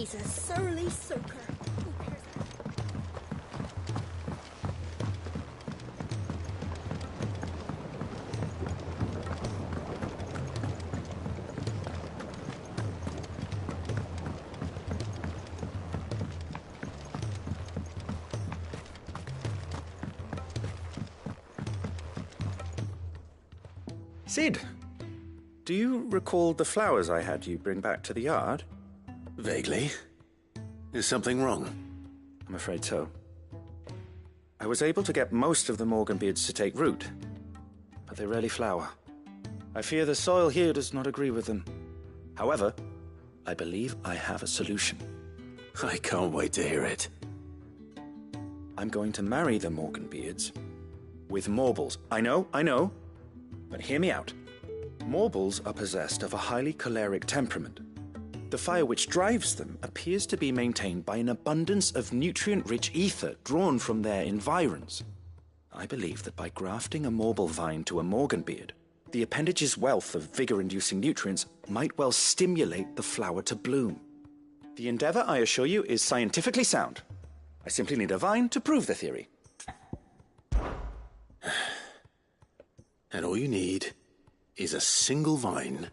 He's a surly soaker. Sid, do you recall the flowers I had you bring back to the yard? Vaguely. Is something wrong? I'm afraid so. I was able to get most of the Morganbeards to take root, but they rarely flower. I fear the soil here does not agree with them. However, I believe I have a solution. I can't wait to hear it. I'm going to marry the Morganbeards with Morbles. I know. But hear me out. Morbles are possessed of a highly choleric temperament. The fire which drives them appears to be maintained by an abundance of nutrient-rich ether drawn from their environs. I believe that by grafting a Morble vine to a Morganbeard, the appendage's wealth of vigor-inducing nutrients might well stimulate the flower to bloom. The endeavor, I assure you, is scientifically sound. I simply need a vine to prove the theory. And all you need is a single vine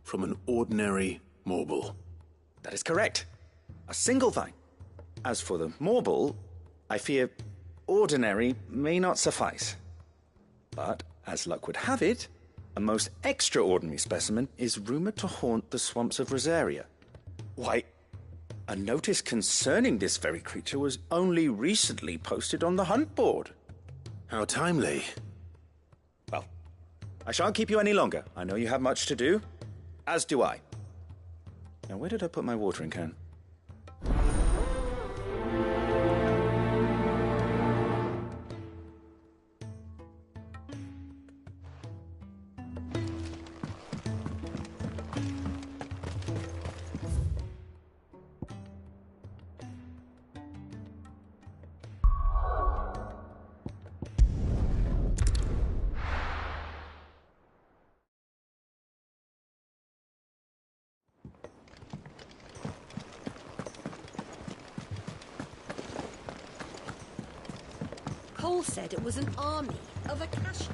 from an ordinary Morble. That is correct. A single vine. As for the Morble, I fear ordinary may not suffice. But, as luck would have it, a most extraordinary specimen is rumored to haunt the swamps of Rosaria. Why, a notice concerning this very creature was only recently posted on the hunt board. How timely. Well, I shan't keep you any longer. I know you have much to do, as do I. Now, where did I put my watering can? Cole said it was an army of Akashi.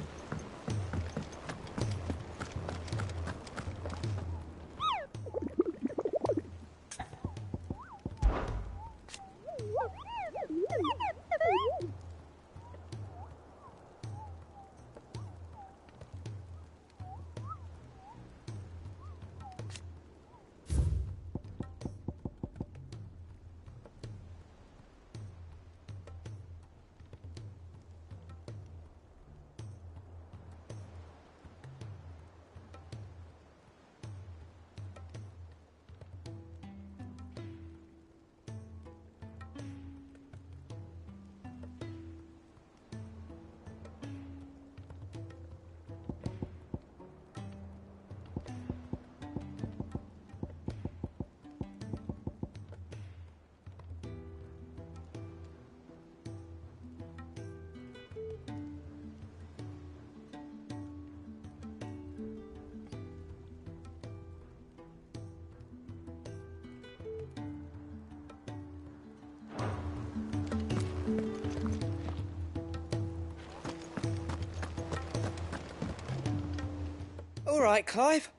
All right, Clive.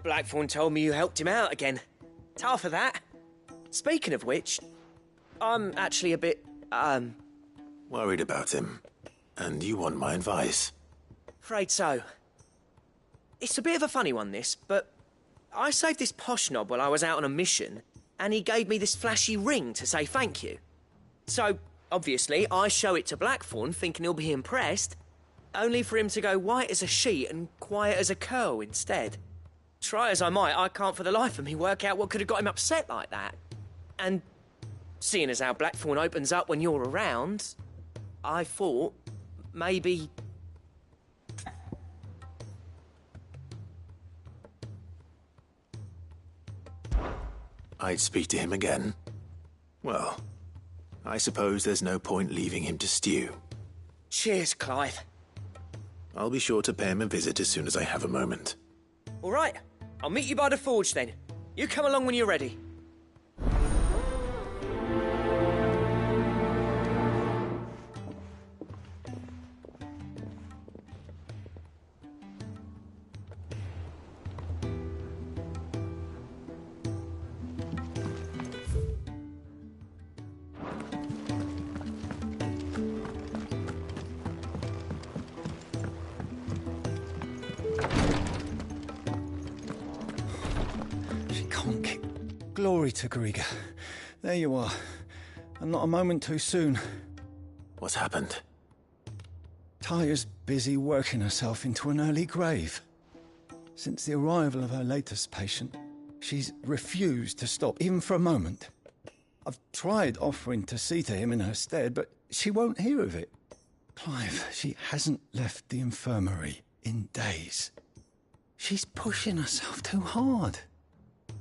Blackthorn told me you helped him out again. Tough of that. Speaking of which, I'm actually a bit, Worried about him. And you want my advice? afraid so. It's a bit of a funny one, this, but I saved this posh knob while I was out on a mission, and he gave me this flashy ring to say thank you. So, obviously, I show it to Blackthorn, thinking he'll be impressed, only for him to go white as a sheet and quiet as a curl instead. Try as I might, I can't for the life of me work out what could have got him upset like that. And seeing as how Blackthorn opens up when you're around, I thought maybe... I'd speak to him again. Well, I suppose there's no point leaving him to stew. Cheers, Clive. I'll be sure to pay him a visit as soon as I have a moment. All right, I'll meet you by the forge then. You come along when you're ready. Glory to Griga. There you are. And not a moment too soon. What's happened? Taya's busy working herself into an early grave. Since the arrival of her latest patient, she's refused to stop, even for a moment. I've tried offering to see to him in her stead, but she won't hear of it. Clive, she hasn't left the infirmary in days. She's pushing herself too hard.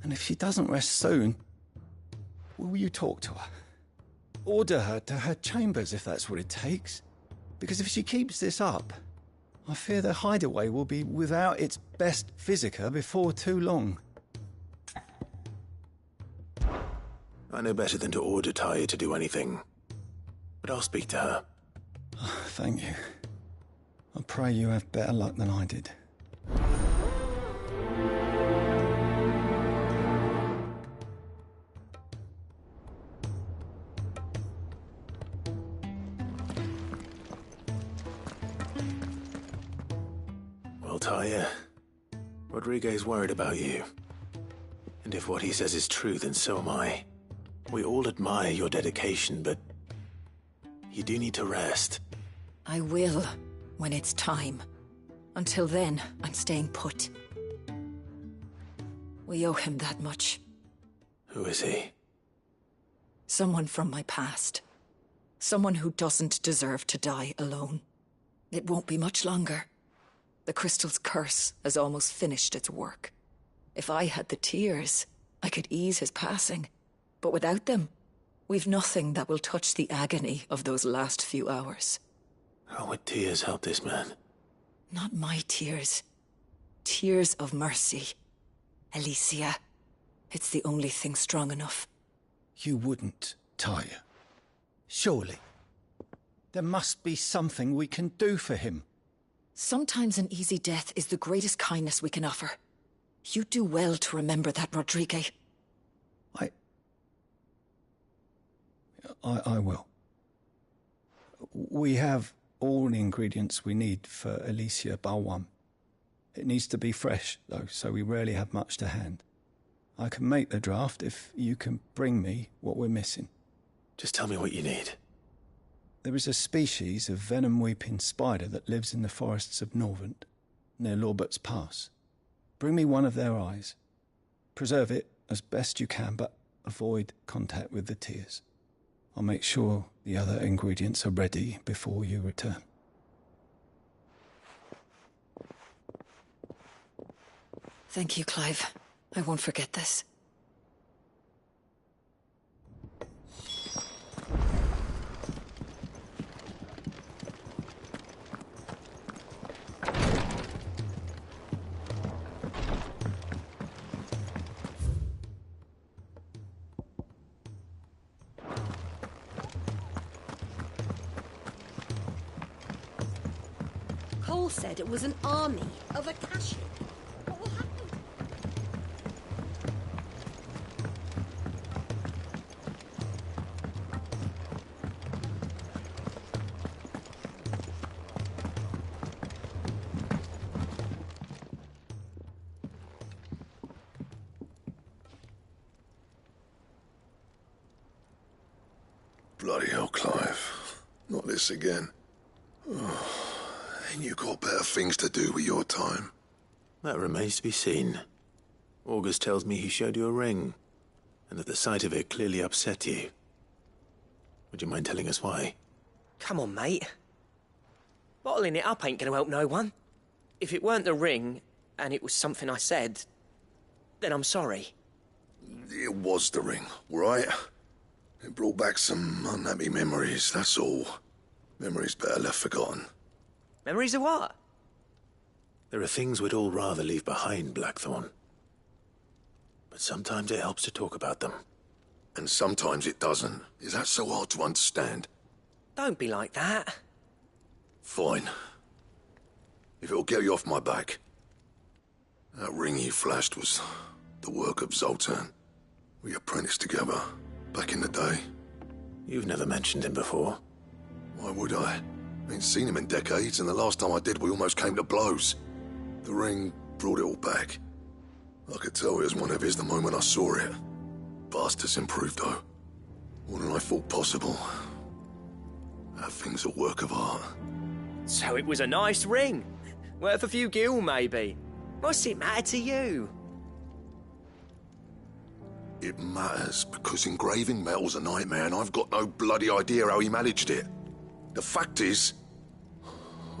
And if she doesn't rest soon, will you talk to her? Order her to her chambers if that's what it takes. Because if she keeps this up, I fear the hideaway will be without its best physica before too long. I know better than to order Taya to do anything. But I'll speak to her. Thank you. I pray you have better luck than I did. Well, Taya, Rodriguez worried about you. And if what he says is true, then so am I. We all admire your dedication, but you do need to rest. I will, when it's time. Until then, I'm staying put. We owe him that much. Who is he? Someone from my past. Someone who doesn't deserve to die alone. It won't be much longer. The crystal's curse has almost finished its work. If I had the tears, I could ease his passing. But without them, we've nothing that will touch the agony of those last few hours. How would tears help this man? Not my tears. Tears of mercy. Alicia, it's the only thing strong enough. You wouldn't, Taya. Surely. There must be something we can do for him. Sometimes an easy death is the greatest kindness we can offer. You do well to remember that, Rodriguez. I will. We have all the ingredients we need for Alicia Balwam. It needs to be fresh, though, so we rarely have much to hand. I can make the draft if you can bring me what we're missing. Just tell me what you need. There is a species of venom-weeping spider that lives in the forests of Norvent, near Lorbert's Pass. Bring me one of their eyes. Preserve it as best you can, but avoid contact with the tears. I'll make sure the other ingredients are ready before you return. Thank you, Clive. I won't forget this. Cole said it was an army of Akashic. What will happen? Bloody hell, Clive. Not this again. And you got better things to do with your time. That remains to be seen. August tells me he showed you a ring, and that the sight of it clearly upset you. Would you mind telling us why? Come on, mate. Bottling it up ain't gonna help no one. If it weren't the ring, and it was something I said, then I'm sorry. It was the ring, right? It brought back some unhappy memories, that's all. Memories better left forgotten. Memories of what? There are things we'd all rather leave behind, Blackthorn. But sometimes it helps to talk about them. And sometimes it doesn't. Is that so hard to understand? Don't be like that. Fine. If it'll get you off my back. That ring you flashed was the work of Zoltan. We apprenticed together, back in the day. You've never mentioned him before. Why would I? Ain't seen him in decades, and the last time I did, we almost came to blows. The ring brought it all back. I could tell it was one of his the moment I saw it. bastard's improved, though. More than I thought possible. That thing's a work of art. So it was a nice ring. Worth a few gil, maybe. What's it matter to you? It matters because engraving metal's a nightmare and I've got no bloody idea how he managed it. The fact is,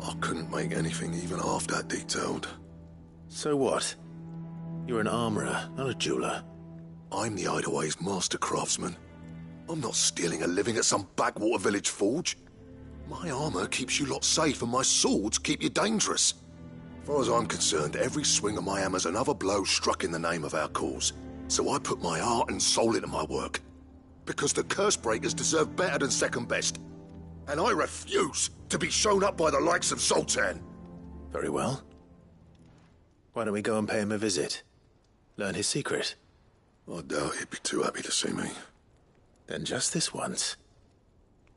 I couldn't make anything even half that detailed. So what? You're an armorer, not a jeweler. I'm the Hideaway's master craftsman. I'm not stealing a living at some backwater village forge. My armor keeps you lot safe and my swords keep you dangerous. As far as I'm concerned, every swing of my hammer's another blow struck in the name of our cause. So I put my heart and soul into my work. Because the curse breakers deserve better than second best. And I refuse to be shown up by the likes of Zoltan. Very well. Why don't we go and pay him a visit? Learn his secret. I doubt he'd be too happy to see me. Then just this once.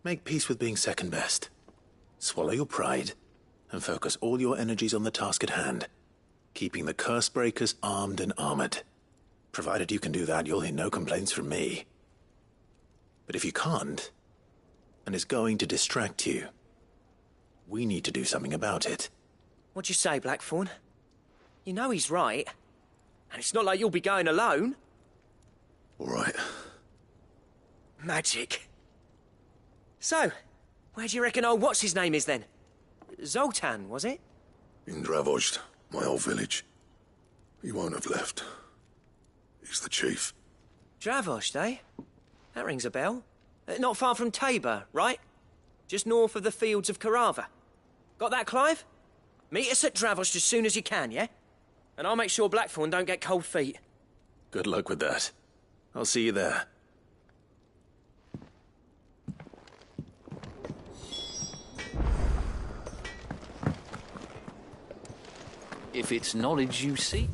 Make peace with being second best. Swallow your pride and focus all your energies on the task at hand. Keeping the curse breakers armed and armored. Provided you can do that, you'll hear no complaints from me. But if you can't, and it's going to distract you, we need to do something about it. What'd you say, Blackthorn? You know he's right. And it's not like you'll be going alone. All right. Magic. So, where do you reckon old what's-his-name is then? Zoltan, was it? In Dravozd, my old village. He won't have left. He's the chief. Dravozd, eh? That rings a bell. Not far from Tabor, right? Just north of the fields of Carava. Got that, Clive? Meet us at Dravozd as soon as you can, yeah? And I'll make sure Blackthorn don't get cold feet. Good luck with that. I'll see you there. If it's knowledge you seek,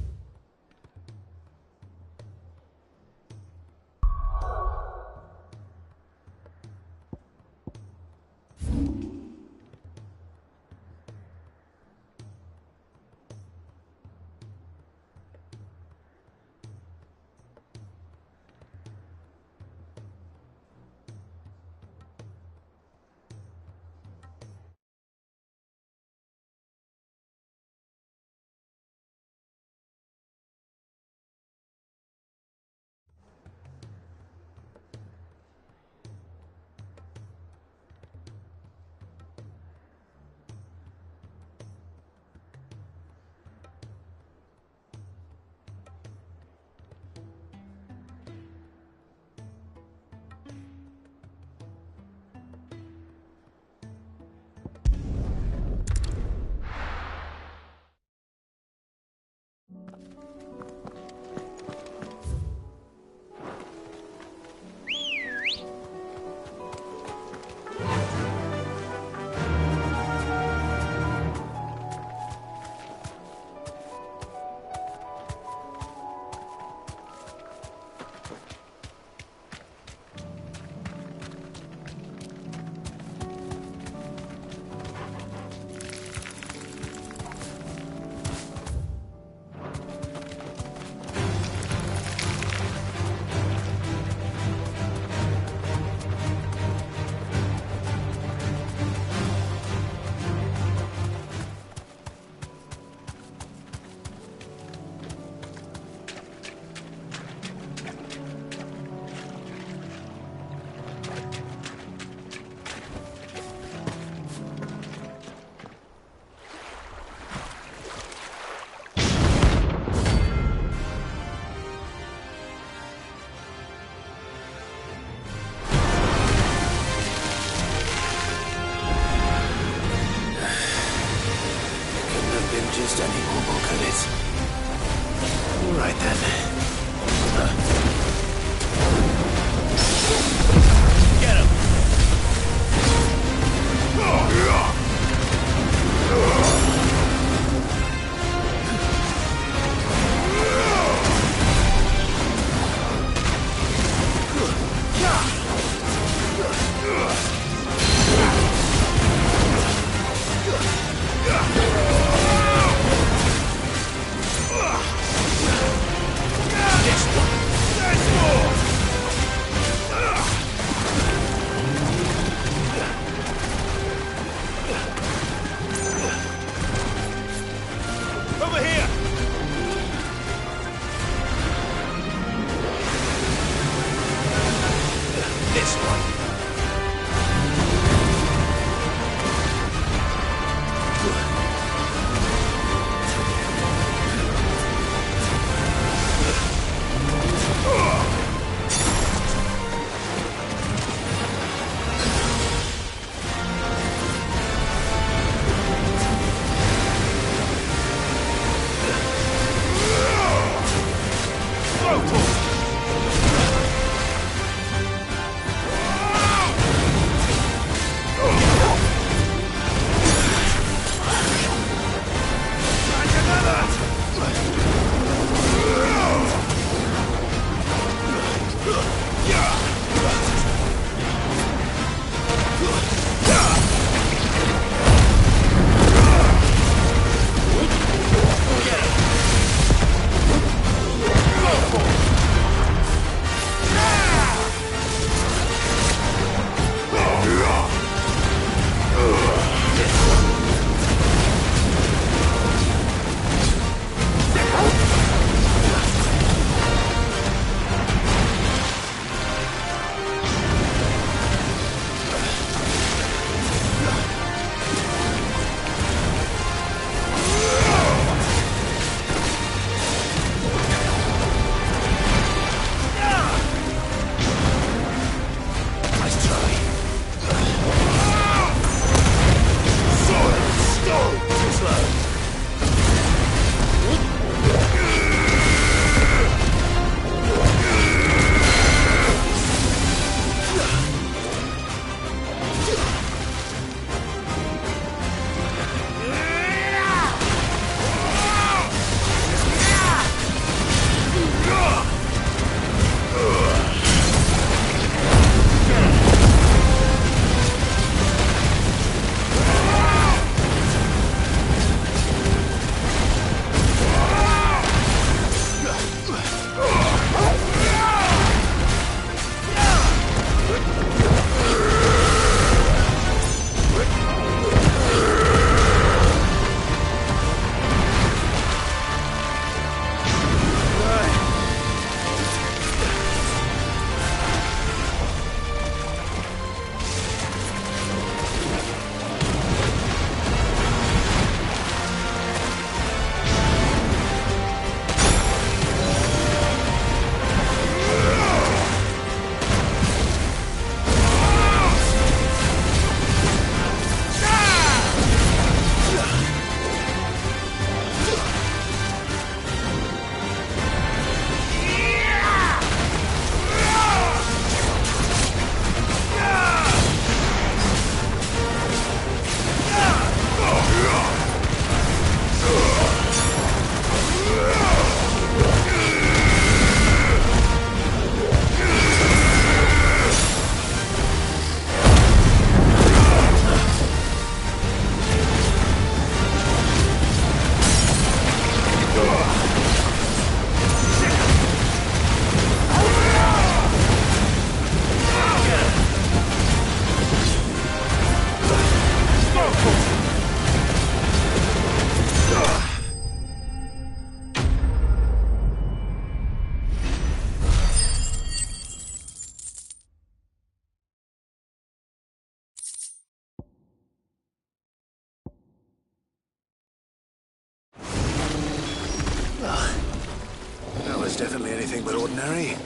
anything but ordinary.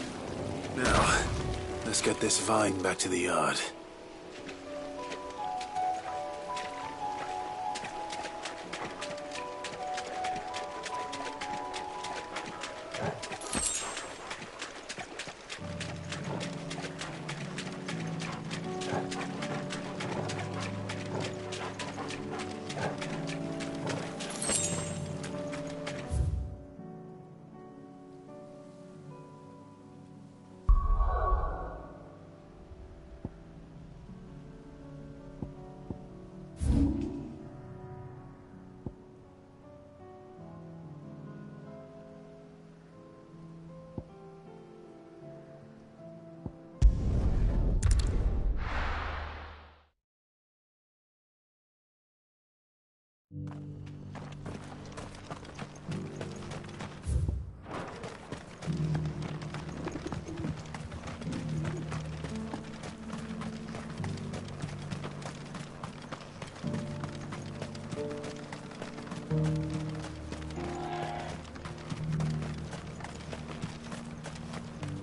Now, let's get this vine back to the yard.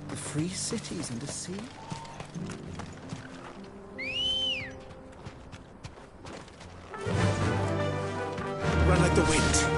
The free cities and the sea? Run like the wind.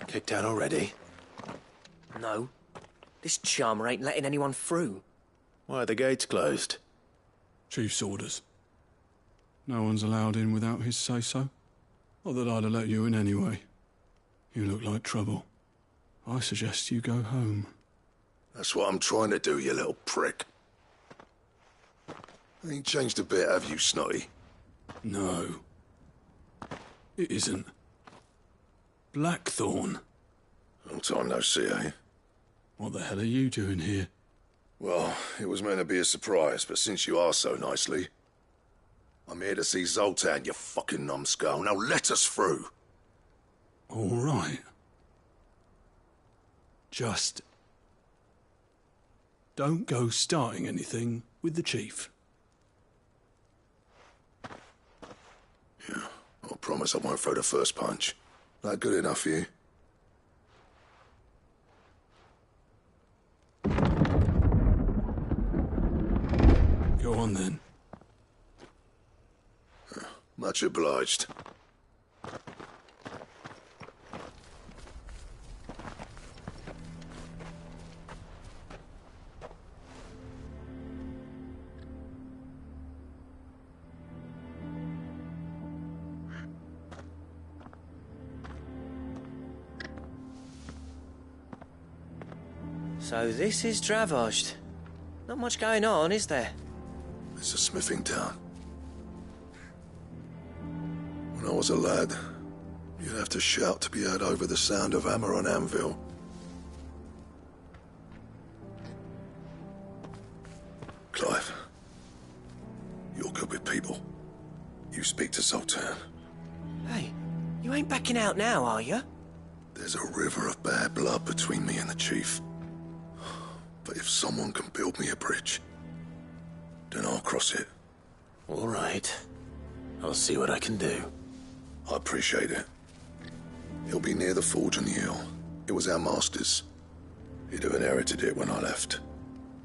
Kicked out already? No. This charmer ain't letting anyone through. Why are the gates closed? Chief's orders. No one's allowed in without his say-so. Not that I'd have let you in anyway. You look like trouble. I suggest you go home. That's what I'm trying to do, you little prick. Ain't changed a bit, have you, Snotty? No. It isn't. Blackthorn. Long time no see, eh? What the hell are you doing here? Well, it was meant to be a surprise, but since you asked so nicely... I'm here to see Zoltan, you fucking numbskull. Now let us through. All right. Just... don't go starting anything with the chief. Yeah, I promise I won't throw the first punch. That good enough for you? Go on then. Much obliged. So this is Dravosht. Not much going on, is there? It's a smithing town. When I was a lad, you'd have to shout to be heard over the sound of hammer on anvil. Clive, you're good with people. You speak to Zoltan. Hey, you ain't backing out now, are you? There's a river of bad blood between me and the chief. But if someone can build me a bridge, then I'll cross it. All right. I'll see what I can do. I appreciate it. It'll be near the forge on the hill. It was our master's. He'd have inherited it when I left.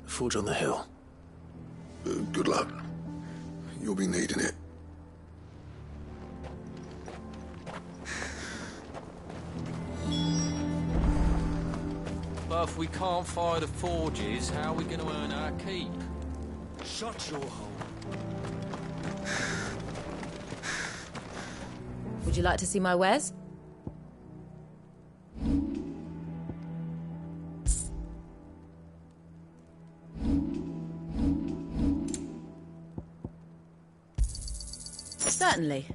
The forge on the hill. Good luck. You'll be needing it. But if we can't fire the forges, how are we going to earn our keep? Shut your hole. Would you like to see my wares? Certainly.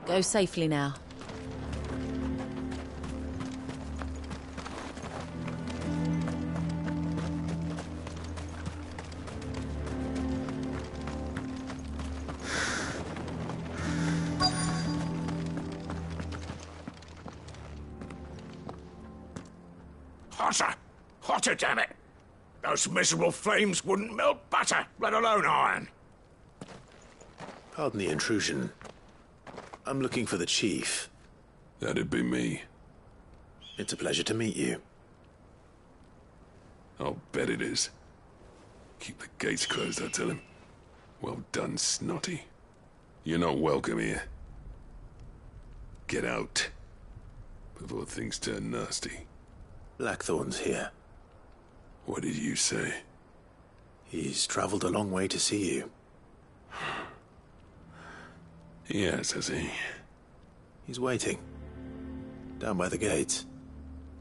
Go safely now. Hotter! Hotter, damn it! Those miserable flames wouldn't melt butter, let alone iron. Pardon the intrusion. I'm looking for the chief. That'd be me. It's a pleasure to meet you. I'll bet it is. Keep the gates closed, I tell him. Well done, Snotty. You're not welcome here. Get out. Before things turn nasty. Blackthorn's here. What did you say? He's traveled a long way to see you. Yes, has he? He's waiting. Down by the gates.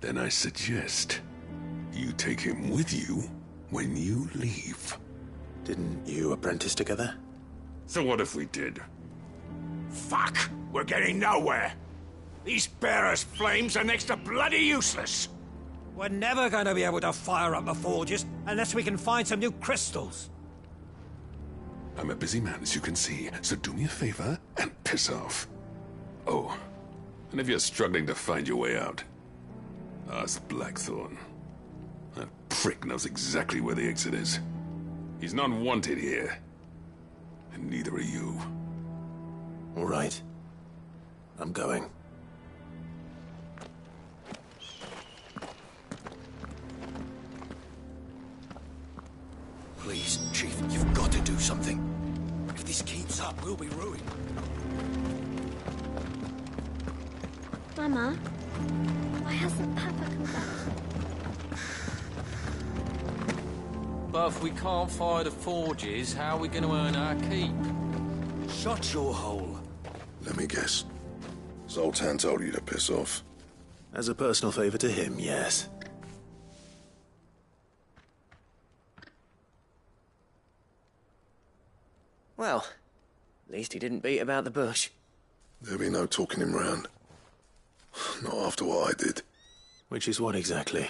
Then I suggest you take him with you when you leave. Didn't you apprentice together? So what if we did? Fuck! We're getting nowhere. These bearers' flames are next to bloody useless. We're never going to be able to fire up the forges unless we can find some new crystals. I'm a busy man, as you can see, so do me a favor and piss off. Oh, and if you're struggling to find your way out, ask Blackthorn. That prick knows exactly where the exit is. He's not wanted here. And neither are you. All right. I'm going. Please, Chief, you've got to do something. If this keeps up, we'll be ruined. Mama, why hasn't Papa come back? But if we can't fire the forges, how are we going to earn our keep? Shut your hole. Let me guess. Zoltan told you to piss off. As a personal favor to him, yes. Well, at least he didn't beat about the bush. There'll be no talking him round. Not after what I did. Which is what exactly?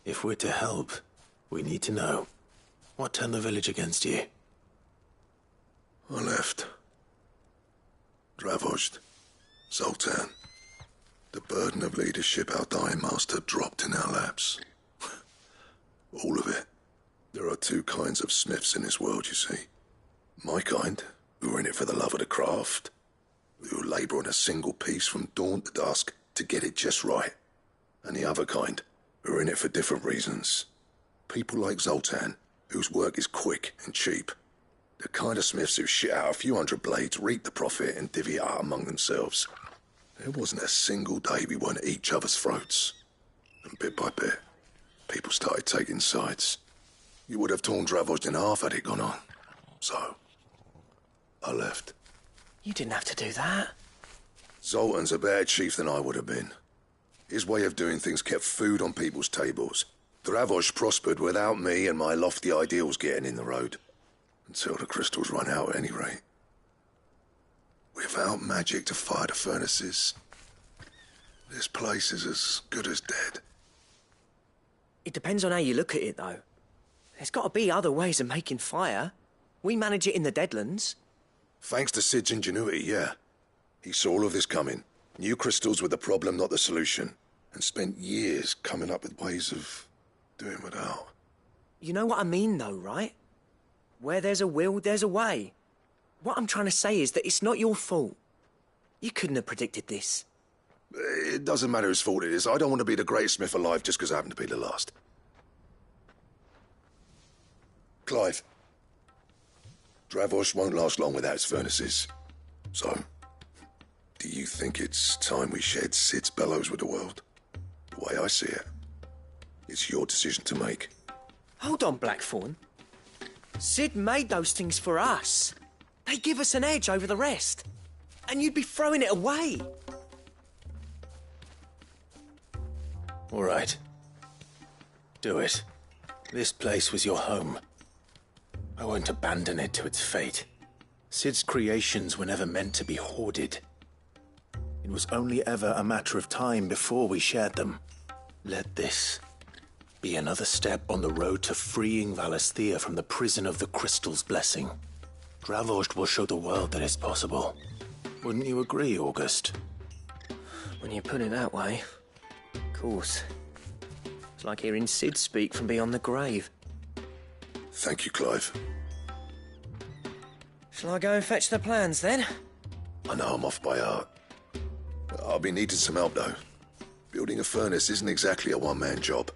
If we're to help, we need to know. What turned the village against you? I left. Dravojd. Zoltan. The burden of leadership our dying master dropped in our laps. All of it. There are two kinds of smiths in this world, you see. My kind, who are in it for the love of the craft, who labour on a single piece from dawn to dusk to get it just right. And the other kind, who are in it for different reasons. People like Zoltan, whose work is quick and cheap. The kind of smiths who shit out a few hundred blades, reap the profit, and divvy it out among themselves. There wasn't a single day we weren't at each other's throats. And bit by bit, people started taking sides. You would have torn Dravojd in half had it gone on. So, I left. You didn't have to do that. Zoltan's a better chief than I would have been. His way of doing things kept food on people's tables. Dravojd prospered without me and my lofty ideals getting in the road. Until the crystals run out at any rate. Without magic to fire the furnaces, this place is as good as dead. It depends on how you look at it, though. There's got to be other ways of making fire. We manage it in the Deadlands. Thanks to Sid's ingenuity, yeah. He saw all of this coming. Knew crystals were the problem, not the solution. And spent years coming up with ways of doing without. You know what I mean, though, right? Where there's a will, there's a way. What I'm trying to say is that it's not your fault. You couldn't have predicted this. It doesn't matter whose fault it is. I don't want to be the greatest smith alive just because I happen to be the last. Clive. Dravojd won't last long without its furnaces. So, do you think it's time we shared Sid's bellows with the world? The way I see it, It's your decision to make. Hold on, Blackthorn. Sid made those things for us. They give us an edge over the rest. And you'd be throwing it away. All right. Do it. This place was your home. I won't abandon it to its fate. Sid's creations were never meant to be hoarded. It was only ever a matter of time before we shared them. Let this be another step on the road to freeing Valisthea from the prison of the Crystal's blessing. Dravost will show the world that it's possible. Wouldn't you agree, August? When you put it that way, of course. It's like hearing Sid speak from beyond the grave. Thank you, Clive. Shall I go and fetch the plans, then? I know I'm off by heart. I'll be needing some help, though. Building a furnace isn't exactly a one-man job.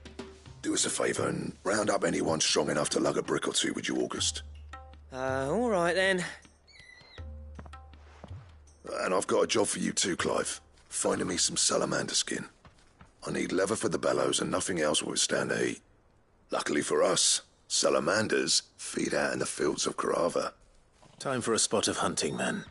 Do us a favour and round up anyone strong enough to lug a brick or two, would you, August? All right, then. And I've got a job for you too, Clive. Finding me some salamander skin. I need leather for the bellows and nothing else will withstand the heat. Luckily for us, salamanders feed out in the fields of Carava. Time for a spot of hunting, then.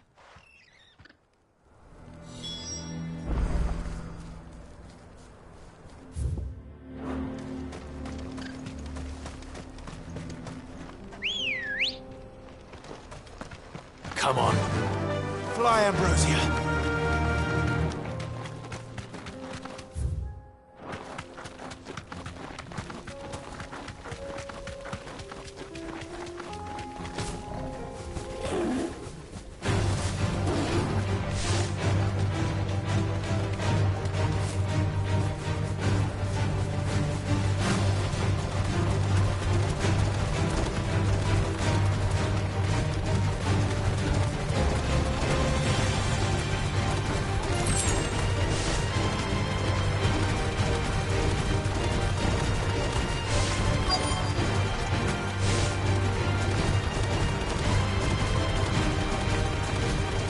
Come on. Fly, Ambrosia.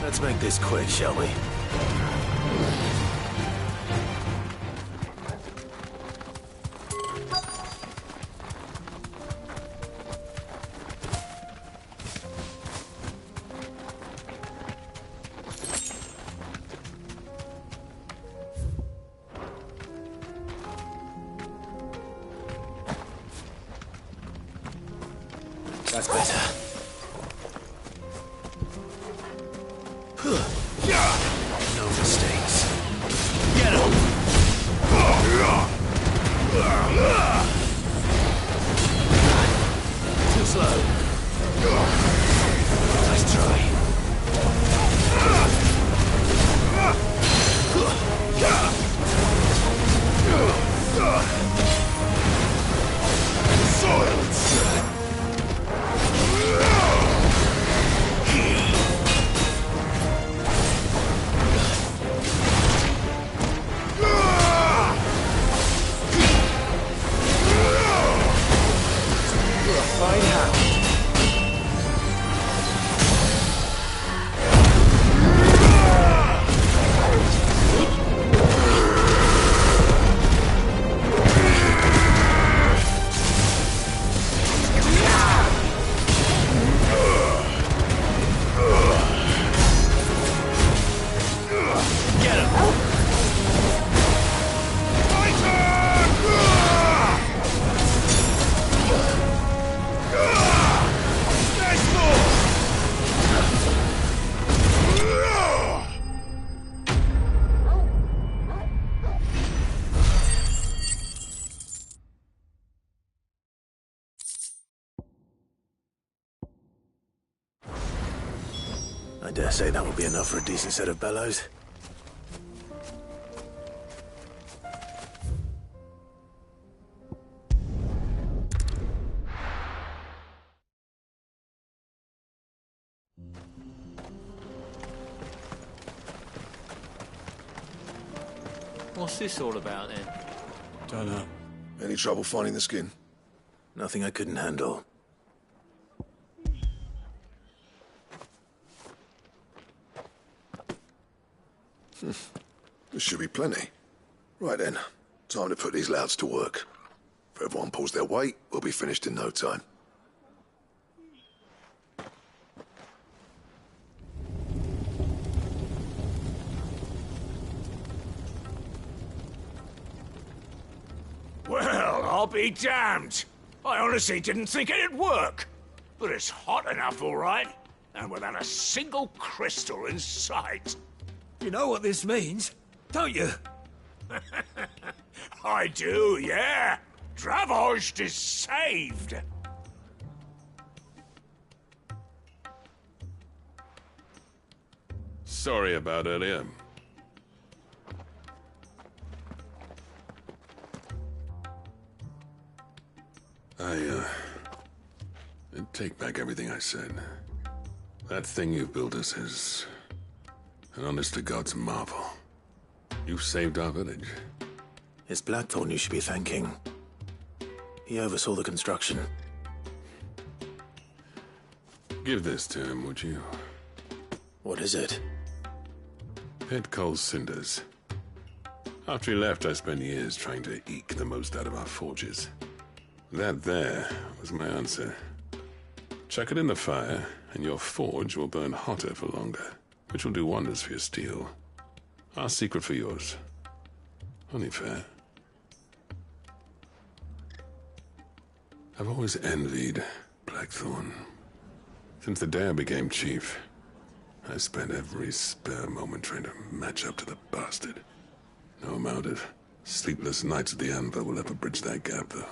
Let's make this quick, shall we? That's better. No mistakes. Get him! Too slow. Nice try. Silence! Fine hand. Get him! I dare say that will be enough for a decent set of bellows. What's this all about, then? Don't know. Any trouble finding the skin? Nothing I couldn't handle. There should be plenty. Right then, time to put these louts to work. If everyone pulls their weight, we'll be finished in no time. Well, I'll be damned. I honestly didn't think it'd work. But it's hot enough, all right. And without a single crystal in sight. You know what this means, don't you? I do, yeah. Dravost is saved. Sorry about earlier. I take back everything I said. That thing you built us is an honest-to-God's marvel. You saved our village. It's Blackthorn you should be thanking. He oversaw the construction. Give this to him, would you? What is it? Pit Coal's cinders. After he left, I spent years trying to eke the most out of our forges. That there was my answer. Chuck it in the fire, and your forge will burn hotter for longer, which will do wonders for your steel. Our secret for yours. Only fair. I've always envied Blackthorn. Since the day I became chief, I spent every spare moment trying to match up to the bastard. No amount of sleepless nights at the anvil will ever bridge that gap, though.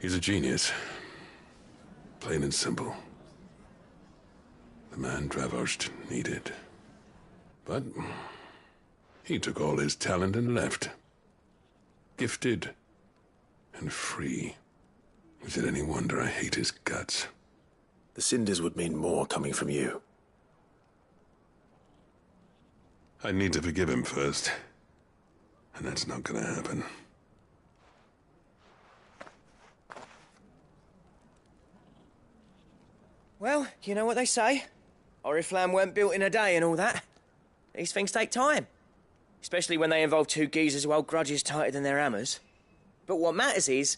He's a genius. Plain and simple. The man Dravost needed. But he took all his talent and left. Gifted and free. Is it any wonder I hate his guts? The cinders would mean more coming from you. I need to forgive him first. And that's not gonna happen. Well, you know what they say. Oriflamme weren't built in a day and all that. These things take time. Especially when they involve two geezers who hold grudges tighter than their hammers. But what matters is,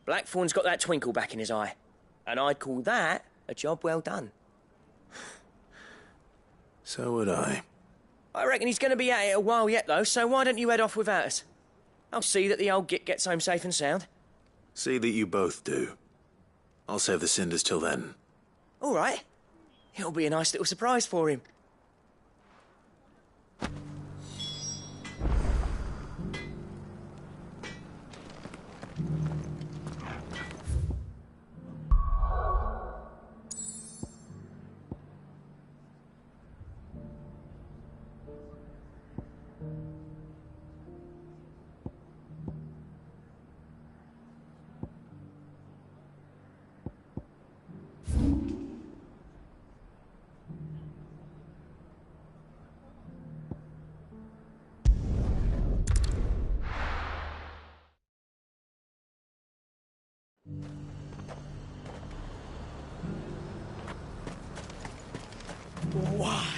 Blackthorn's got that twinkle back in his eye. And I'd call that a job well done. So would I. I reckon he's going to be at it a while yet, though, so why don't you head off without us? I'll see that the old git gets home safe and sound. See that you both do. I'll save the cinders till then. All right. It'll be a nice little surprise for him. Why?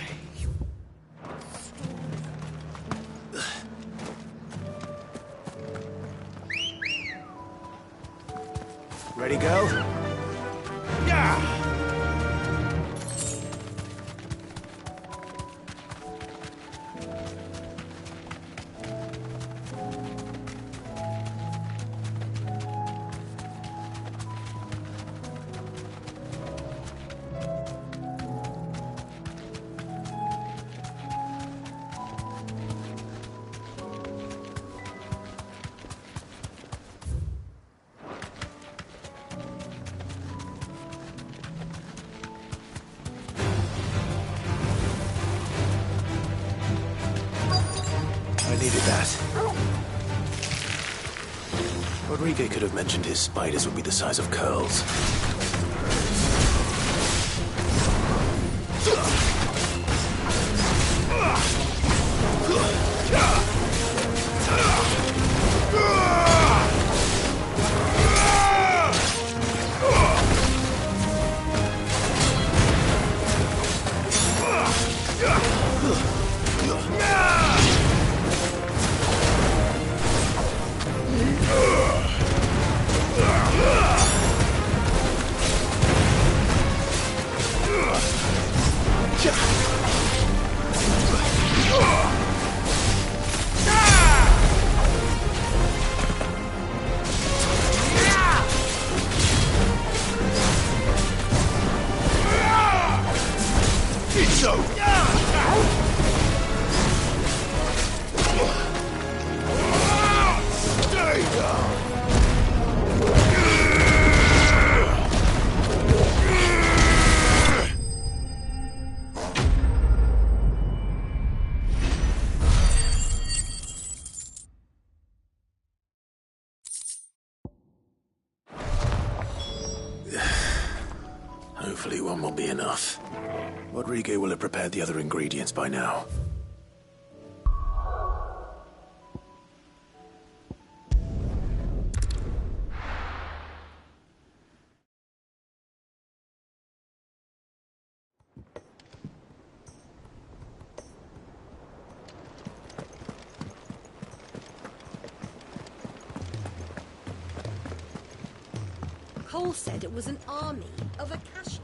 Ready, go? Yeah! I needed that. Rodrigo could have mentioned his spiders would be the size of curls. so. Stay down. Hopefully one will be enough. Rodrigo will have prepared the other ingredients by now. Cole said it was an army of Akashi.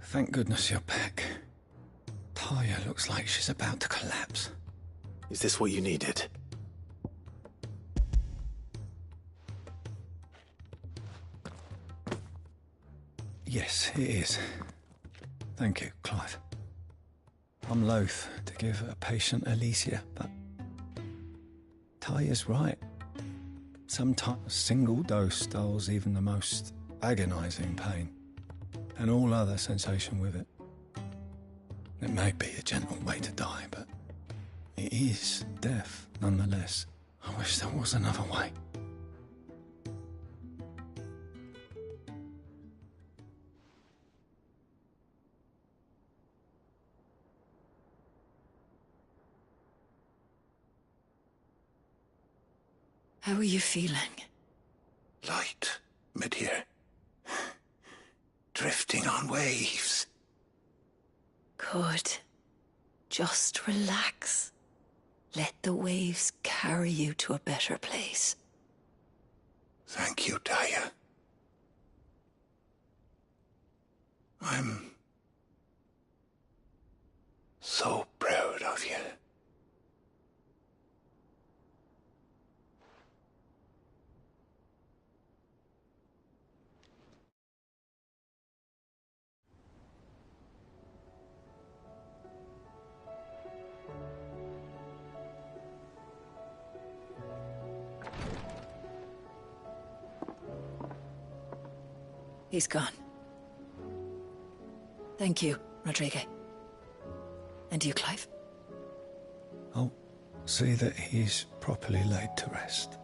Thank goodness you're back. Taya looks like she's about to collapse. Is this what you needed? Yes, it is. Thank you, Clive. I'm loath to give a patient Alicia, but Taya's right. Sometimes a single dose dulls even the most agonizing pain, and all other sensation with it. It may be a gentle way to die, but it is death nonetheless. I wish there was another way. How are you feeling? Light, mid-here. Drifting on waves. Good. Just relax. Let the waves carry you to a better place. Thank you, Taya. I'm so proud of you. He's gone. Thank you, Rodrigo. And you, Clive? I'll see that he's properly laid to rest.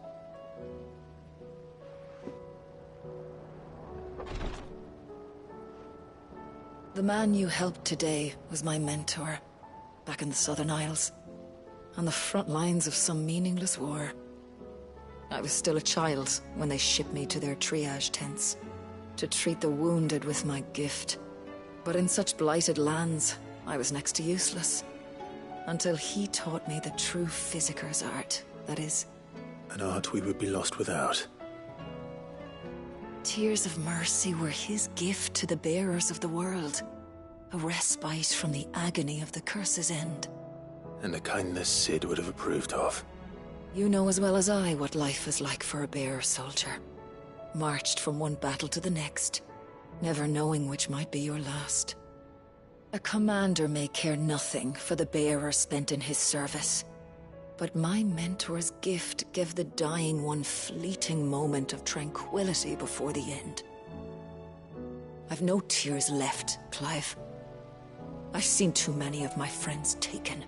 The man you helped today was my mentor, back in the Southern Isles, on the front lines of some meaningless war. I was still a child when they shipped me to their triage tents, to treat the wounded with my gift. But in such blighted lands, I was next to useless. Until he taught me the true physicker's art, that is. An art we would be lost without. Tears of mercy were his gift to the bearers of the world. A respite from the agony of the curse's end. And a kindness Sid would have approved of. You know as well as I what life is like for a bearer soldier. Marched from one battle to the next, never knowing which might be your last. A commander may care nothing for the bearer spent in his service, but my mentor's gift gave the dying one fleeting moment of tranquility before the end. I've no tears left, Clive. I've seen too many of my friends taken.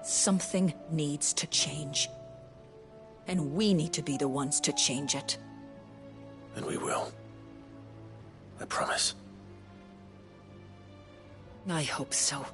Something needs to change. And we need to be the ones to change it. And we will. I promise. I hope so.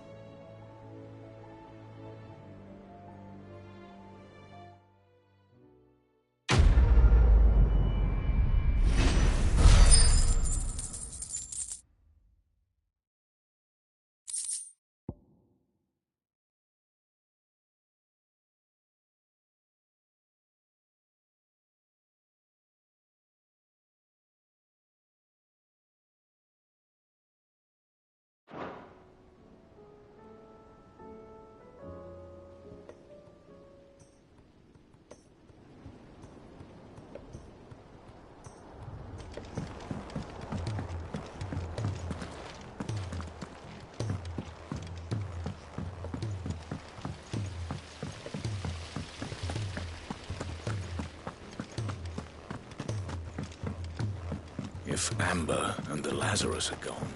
if Amber and the Lazarus are gone.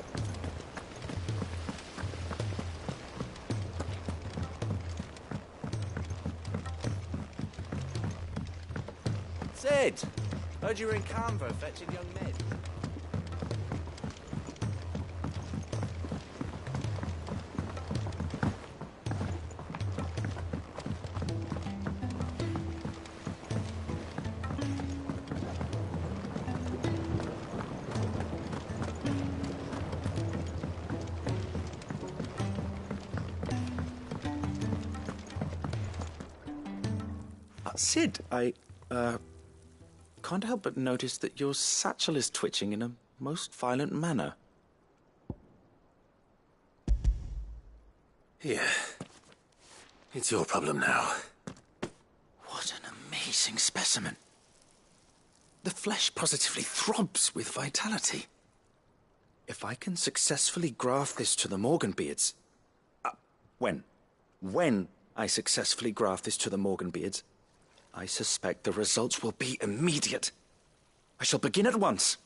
Sid! Heard you were in Canva fetching young men. Sid, I can't help but notice that your satchel is twitching in a most violent manner. Here. It's your problem now. What an amazing specimen. The flesh positively throbs with vitality. If I can successfully graft this to the Morganbeards... When I successfully graft this to the Morganbeards, I suspect the results will be immediate. I shall begin at once.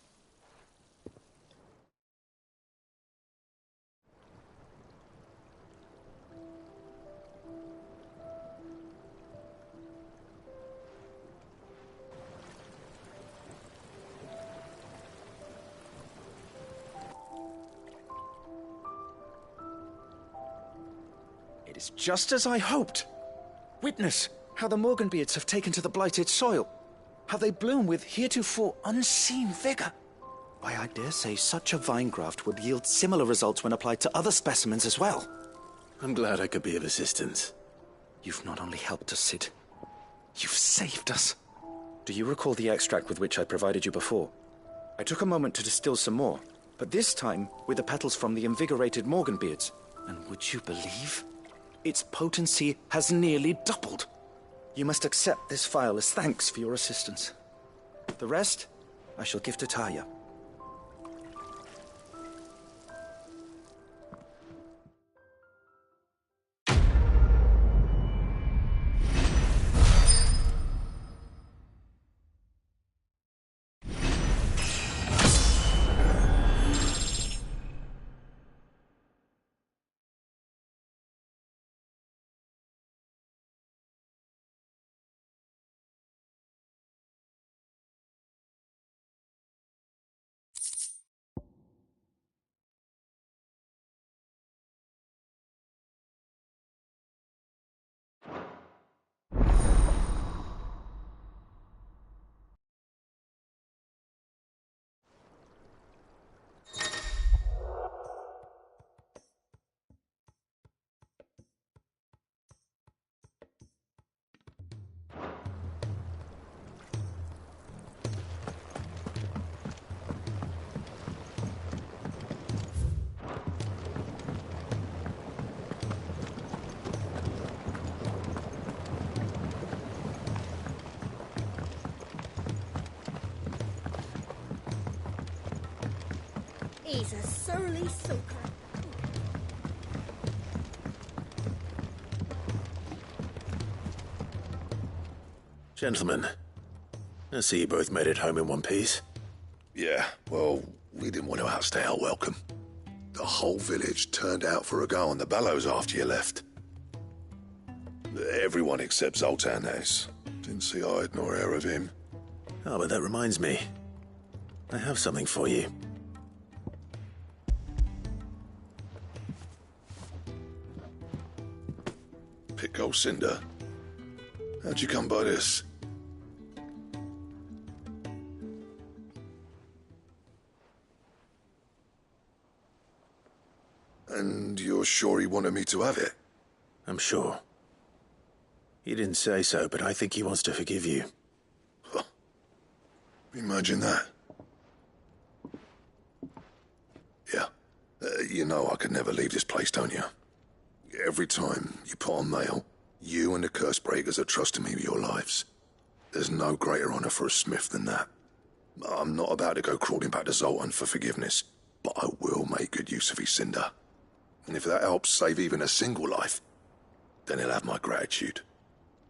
It is just as I hoped. Witness how the Morganbeards have taken to the blighted soil. How they bloom with heretofore unseen vigor. Why, I dare say such a vine graft would yield similar results when applied to other specimens as well. I'm glad I could be of assistance. You've not only helped us, Sid, you've saved us. Do you recall the extract with which I provided you before? I took a moment to distill some more, but this time with the petals from the invigorated Morganbeards. And would you believe? Its potency has nearly doubled. You must accept this phial as thanks for your assistance. The rest, I shall give to Taya. He's a surly soaker. Gentlemen, I see you both made it home in one piece. Yeah, well, we didn't want to outstay our welcome. The whole village turned out for a go on the bellows after you left. Everyone except Zoltan has. Didn't see hide nor hair of him. Oh, but that reminds me. I have something for you. Pick Cinder. How'd you come by this? And you're sure he wanted me to have it? I'm sure. He didn't say so, but I think he wants to forgive you. Huh. Imagine that. Yeah. You know I could never leave this place, don't you? Every time you put on mail, you and the curse breakers are trusting me with your lives. There's no greater honor for a smith than that. I'm not about to go crawling back to Zoltan for forgiveness, but I will make good use of his cinder. And if that helps save even a single life, then he'll have my gratitude.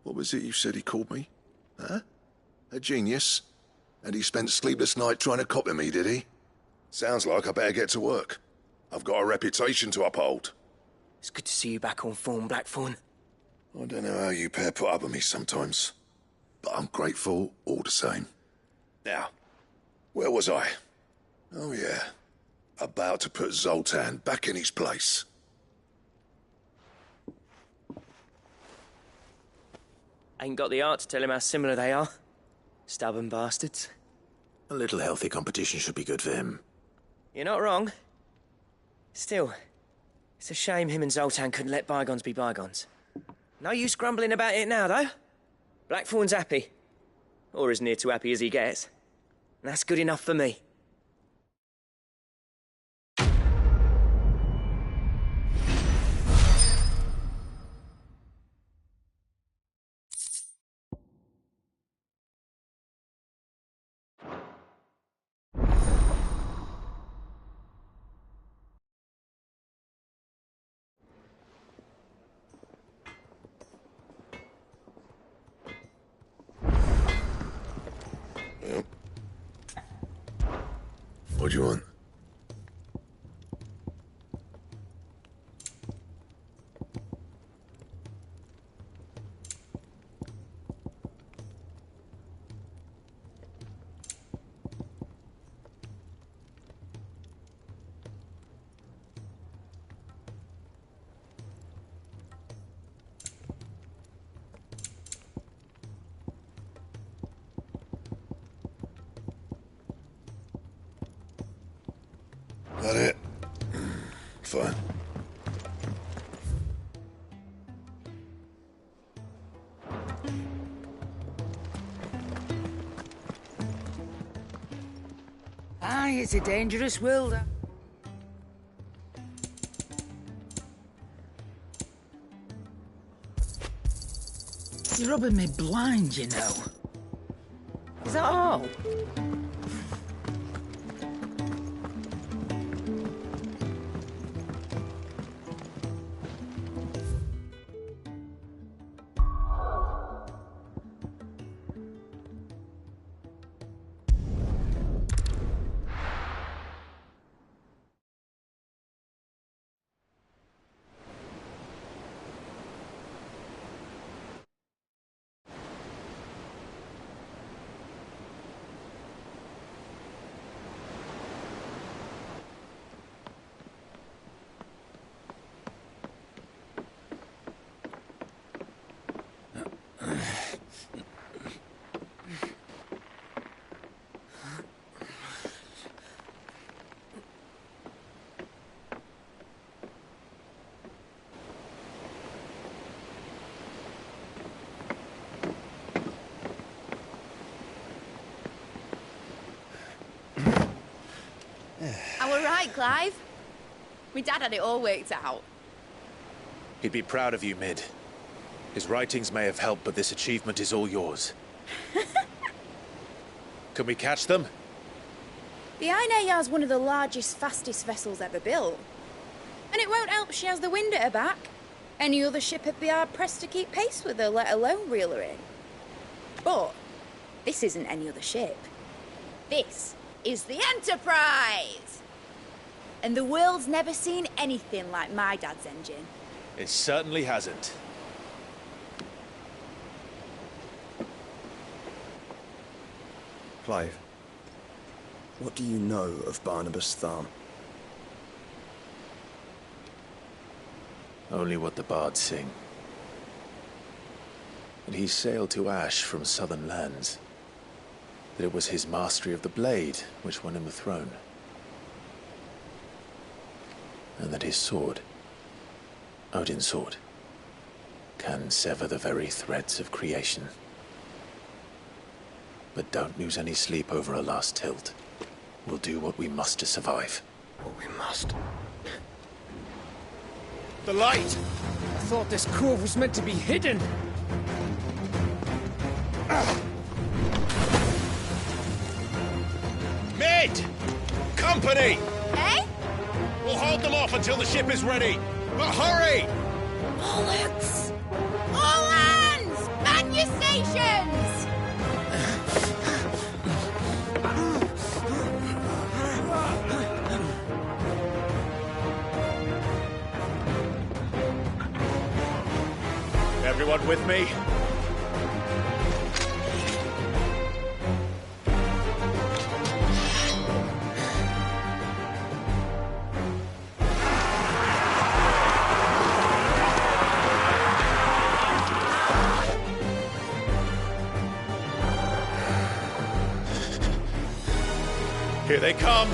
What was it you said he called me? Huh? A genius? And he spent sleepless night trying to copy me, did he? Sounds like I better get to work. I've got a reputation to uphold. It's good to see you back on form, Blackthorn. I don't know how you pair put up with me sometimes, but I'm grateful all the same. Now, where was I? Oh yeah, about to put Zoltan back in his place. Ain't got the art to tell him how similar they are. Stubborn bastards. A little healthy competition should be good for him. You're not wrong. Still, it's a shame him and Zoltan couldn't let bygones be bygones. No use grumbling about it now, though. Blackthorn's happy. Or as near to happy as he gets. And that's good enough for me. Yep. What do you want? That it? Fine. Aye, it's a dangerous world. You're rubbing me blind, you know. Is that all? I were right, Clive. My dad had it all worked out. He'd be proud of you, Mid. His writings may have helped, but this achievement is all yours. Can we catch them? The Aina Yar's one of the largest, fastest vessels ever built. And it won't help she has the wind at her back. Any other ship would be hard-pressed to keep pace with her, let alone reel her in. But this isn't any other ship. This is the Enterprise! And the world's never seen anything like my dad's engine. It certainly hasn't. Clive, what do you know of Barnabas Tharm? Only what the bards sing. That he sailed to Ash from southern lands. That it was his mastery of the blade which won him the throne. And that his sword, Odin's sword, can sever the very threads of creation. But don't lose any sleep over a last tilt. We'll do what we must to survive. What we must. The light! I thought this cove was meant to be hidden. Mid! Company! Eh? We'll hold them off until the ship is ready. But hurry! Bollocks! All hands! Man your stations! Everyone with me? Here they come!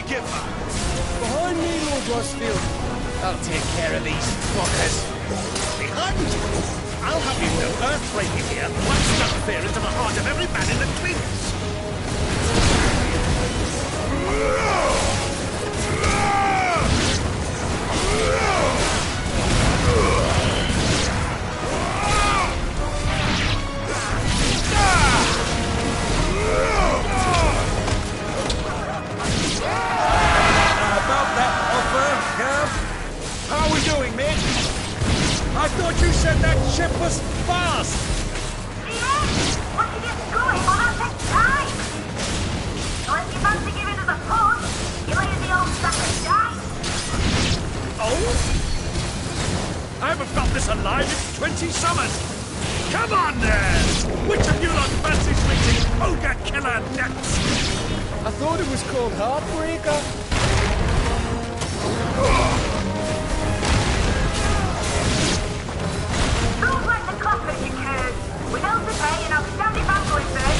Behind me, Lord Rosfield. I'll take care of these fuckers. Behind you! I'll have you know earth-breaking here plunged up fear into the heart of every man in the twins! How are we doing, mate? I thought you said that ship was fast! Once you get going, well, that takes time! Unless you fancy giving us a push, you lay in the old sack and die. Oh? I haven't felt this alive in 20 summers! Come on, then! Which of you lot fancies meeting Ogre Killer next? I thought it was called Heartbreaker. Who's like the clappers, you curds? We know to pay and I'll stand it back going first.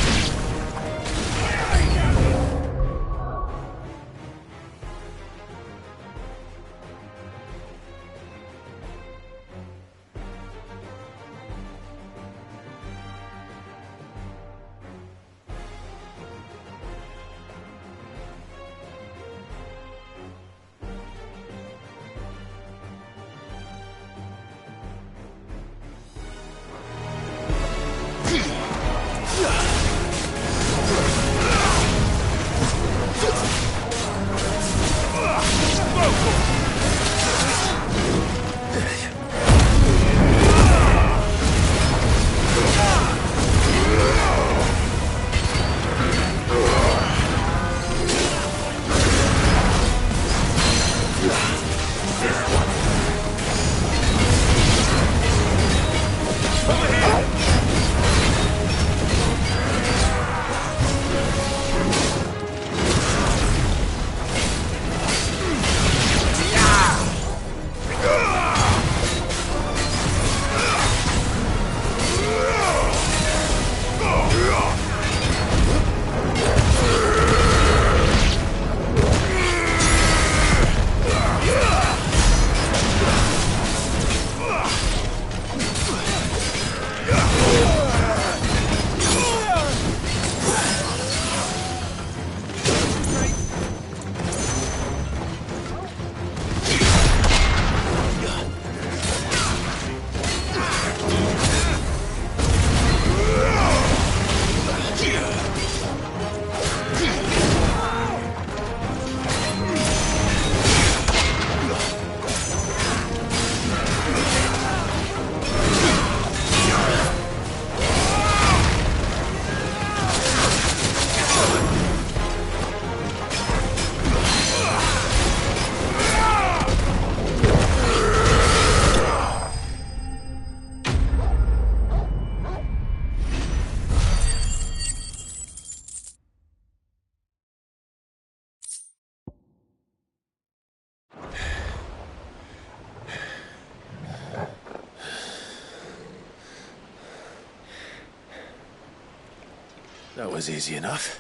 That was easy enough.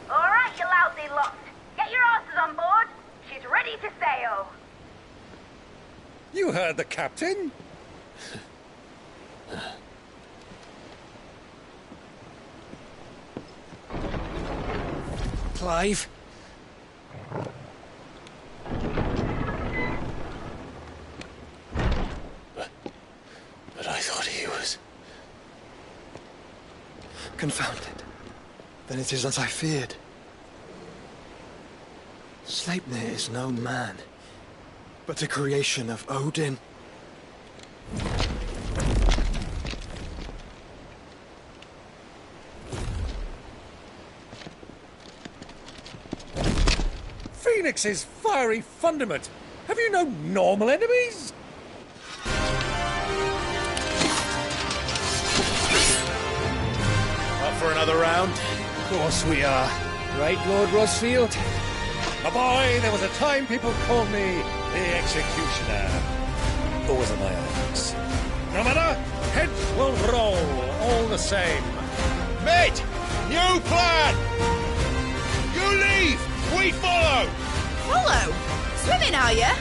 All right, you lousy lot. Get your asses on board. She's ready to sail. You heard the captain? Clive? But I thought he was... Confounded. Then it is as I feared. Sleipnir is no man. but a creation of Odin. Phoenix's fiery fundament. Have you no normal enemies? Up for another round? Of course we are. Right, Lord Rosfield? My boy, there was a time people called me the Executioner. Always on my axe. No matter, heads will roll, all the same. Mate! New plan! You leave! We follow! Follow? Swimming, are you?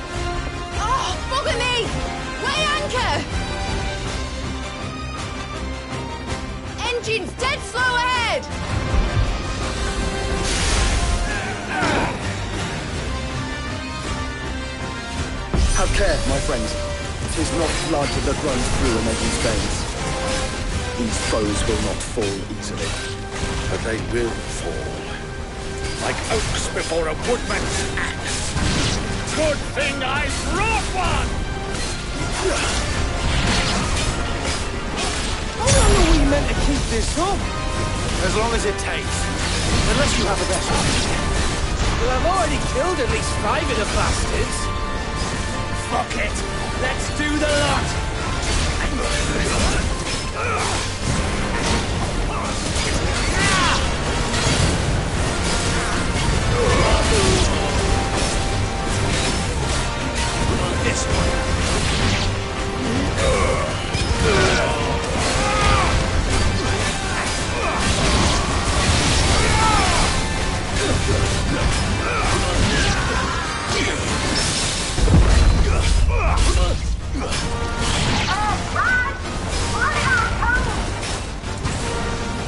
Oh, bugger me! Weigh anchor! Engine's dead slow ahead! Have care, my friends. 'Tis not blood that runs through a maiden's veins. These foes will not fall easily. But they will fall. Like oaks before a woodman's axe. Good thing I brought one! How long are we meant to keep this up? As long as it takes. Unless you have a better. Well, I've already killed at least 5 of the bastards. Fuck it! Let's do the lot! This one.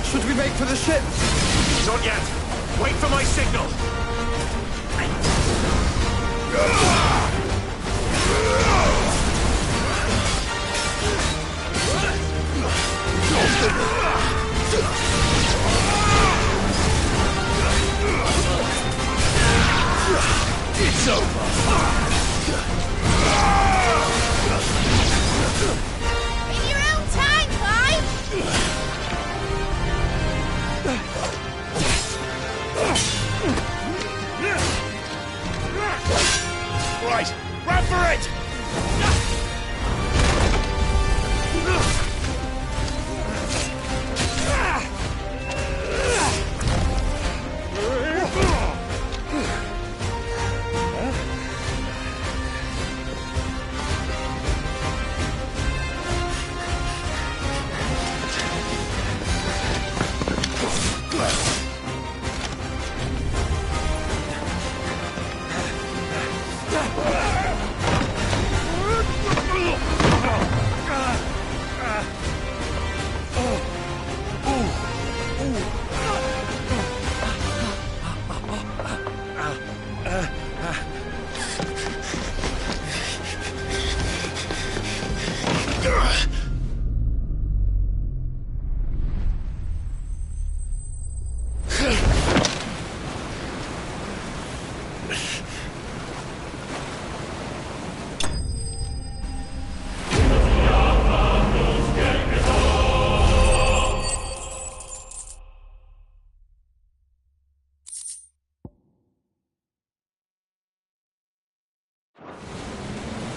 Should we make for the ship? Not yet. Wait for my signal. It's over. In your own time, Clive! Right, run for it!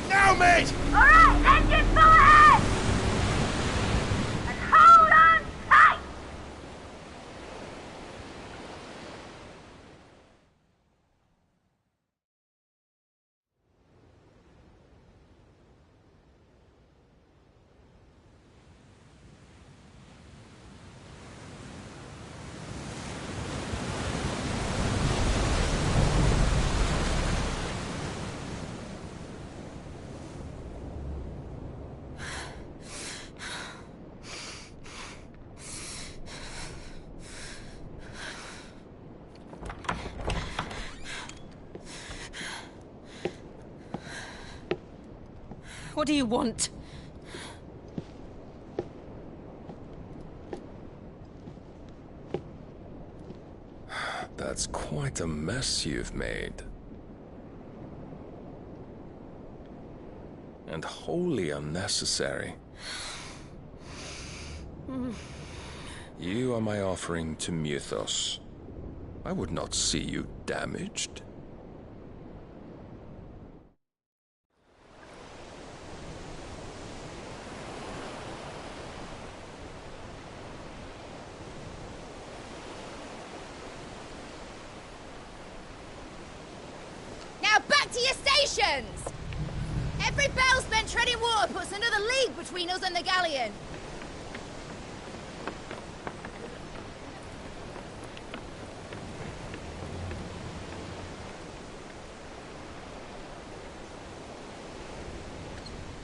Now, mate! Alright, engine full ahead! And hold on tight! What do you want? That's quite a mess you've made. and wholly unnecessary. You are my offering to Mythos. I would not see you damaged. Now back to your stations! Every bell spent treading water puts another league between us and the galleon.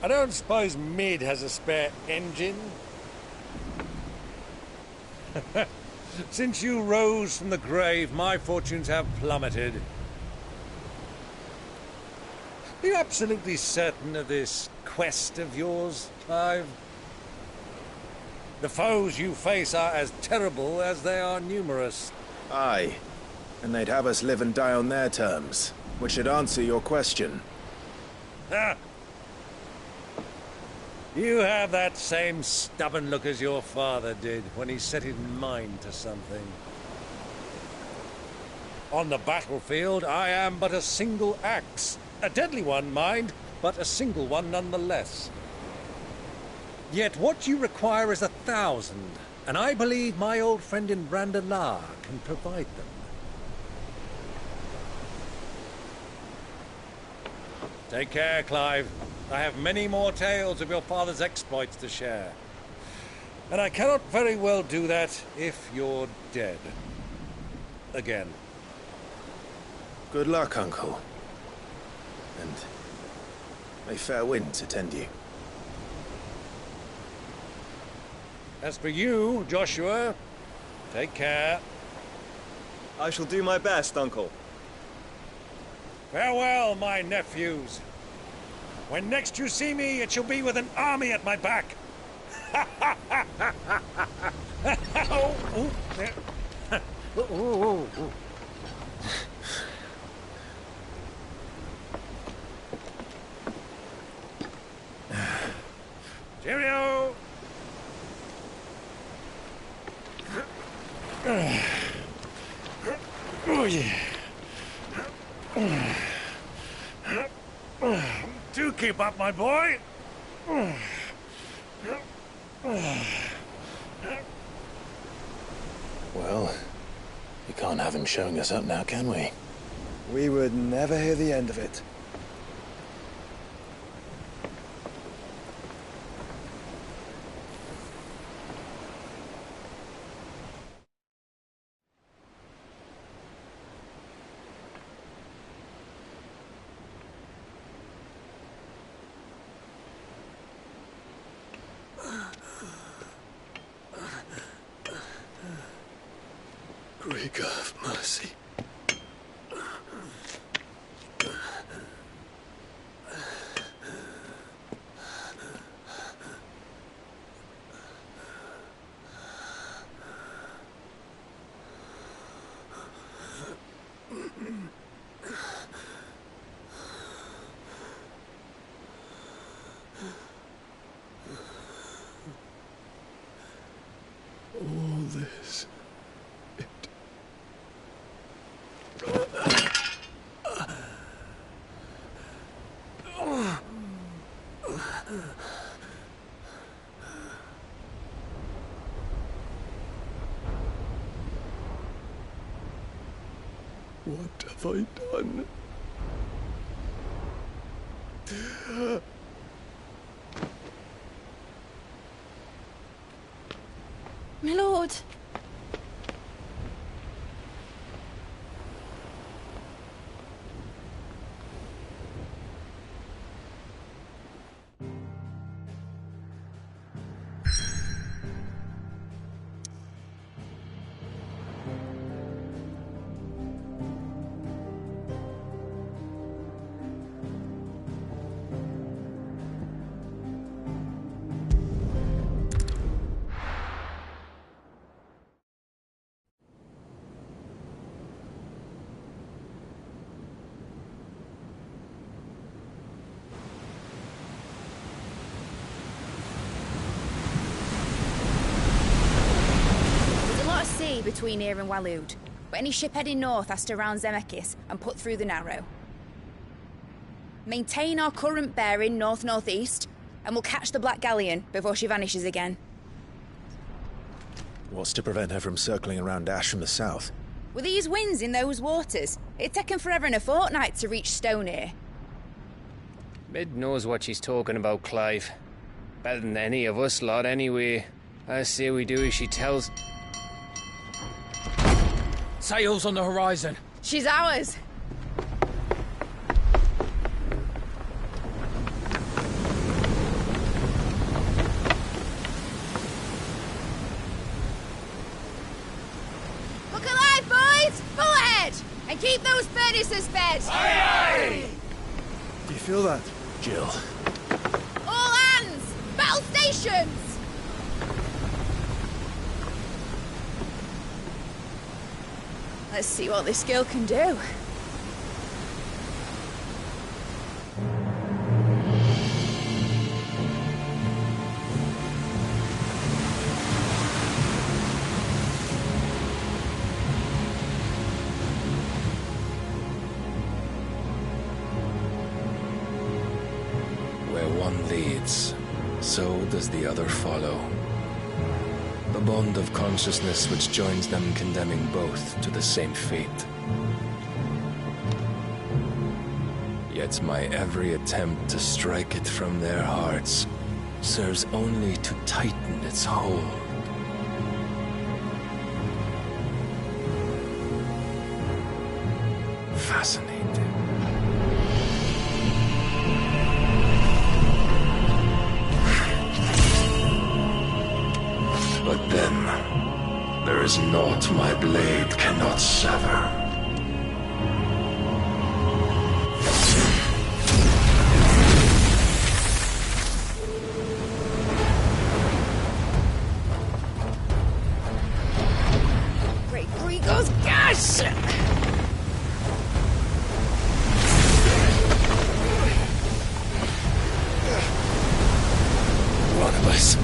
I don't suppose Mid has a spare engine? Since you rose from the grave, my fortunes have plummeted. Are you absolutely certain of this quest of yours, Clive? The foes you face are as terrible as they are numerous. Aye, and they'd have us live and die on their terms, which should answer your question. Ha! You have that same stubborn look as your father did when he set his mind to something. On the battlefield, I am but a single axe. A deadly one, mind, but a single one nonetheless. Yet what you require is 1,000, and I believe my old friend in Brandalar can provide them. Take care, Clive. I have many more tales of your father's exploits to share. And I cannot very well do that if you're dead. Again. Good luck, Uncle. And may fair winds attend you. As for you, Joshua, take care. I shall do my best, Uncle. Farewell, my nephews. When next you see me, it shall be with an army at my back. Cheerio! Oh, yeah. Do keep up, my boy. Well, we can't have him showing us up now, can we? We would never hear the end of it. Great God of mercy. All this. What have I done? My lord. between here and Waloed, but any ship heading north has to round Zemeckis and put through the Narrow. Maintain our current bearing north-northeast, and we'll catch the Black Galleon before she vanishes again. What's to prevent her from circling around Ash from the south? With these winds in those waters, it'd taken forever and a fortnight to reach Stonehenge. Mid knows what she's talking about, Clive. Better than any of us lot, anyway. I say we do as she tells. Sails on the horizon. She's ours. Look alive, boys! Full ahead! And keep those furnaces fed! Aye, aye! Do you feel that? Jill. All hands! Battle stations! Let's see what this girl can do. Where one leads, so does the other follow. The bond of consciousness which joins them condemning both to the same fate. Yet my every attempt to strike it from their hearts serves only to tighten its hold. Fascinating. But then, there is naught my blade cannot sever. Great Gregor's gosh! One of us.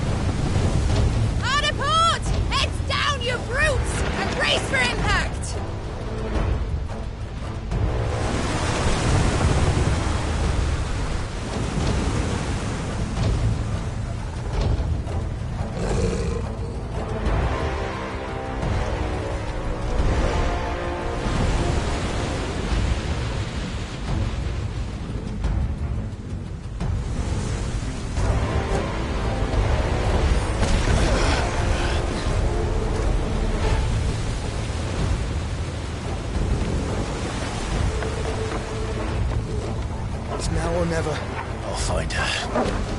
You brutes! And brace for impact! Now or never. I'll find her.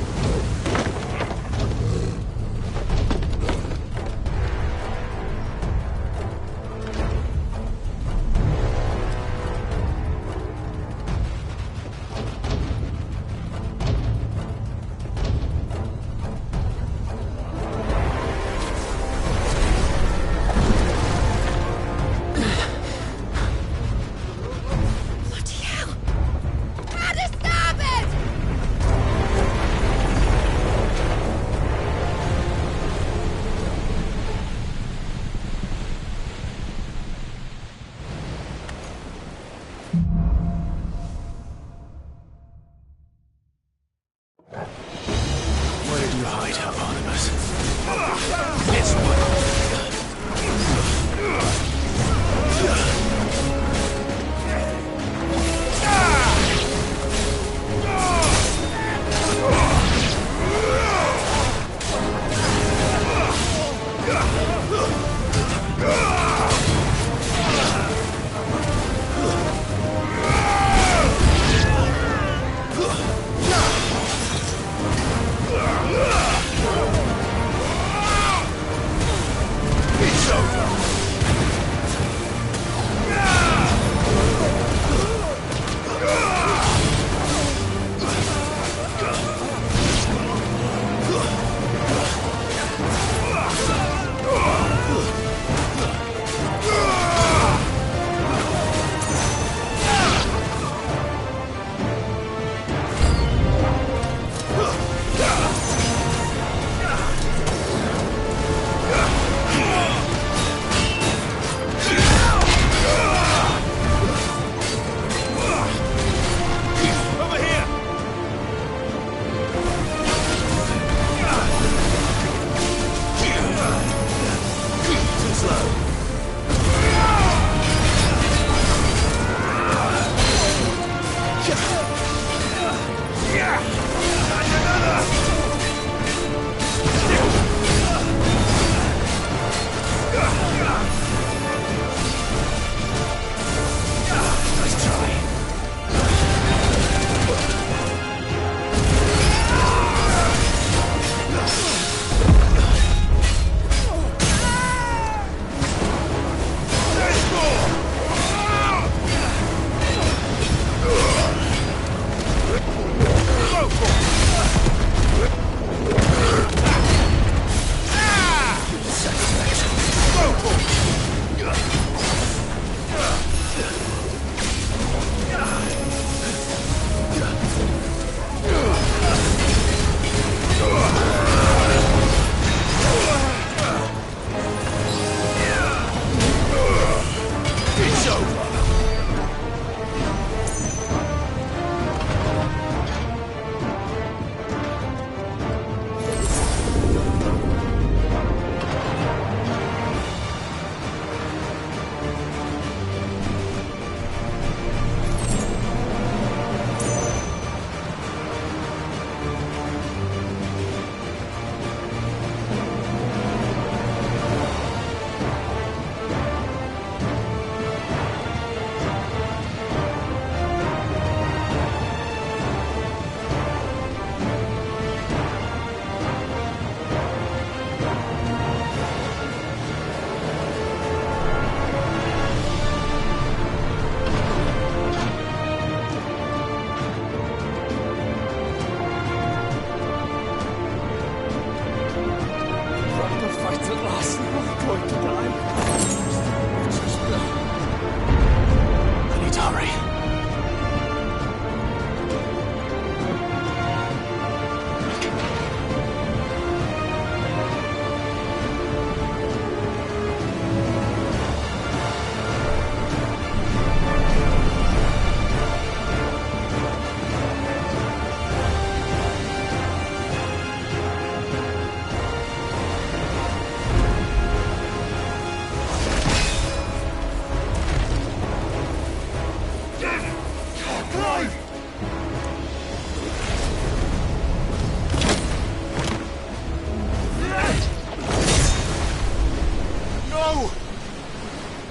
Clive! No!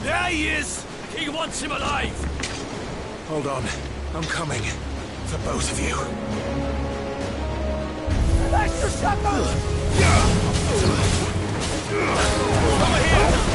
There he is! He wants him alive! Hold on. I'm coming. For both of you. That's the sucker! Over here!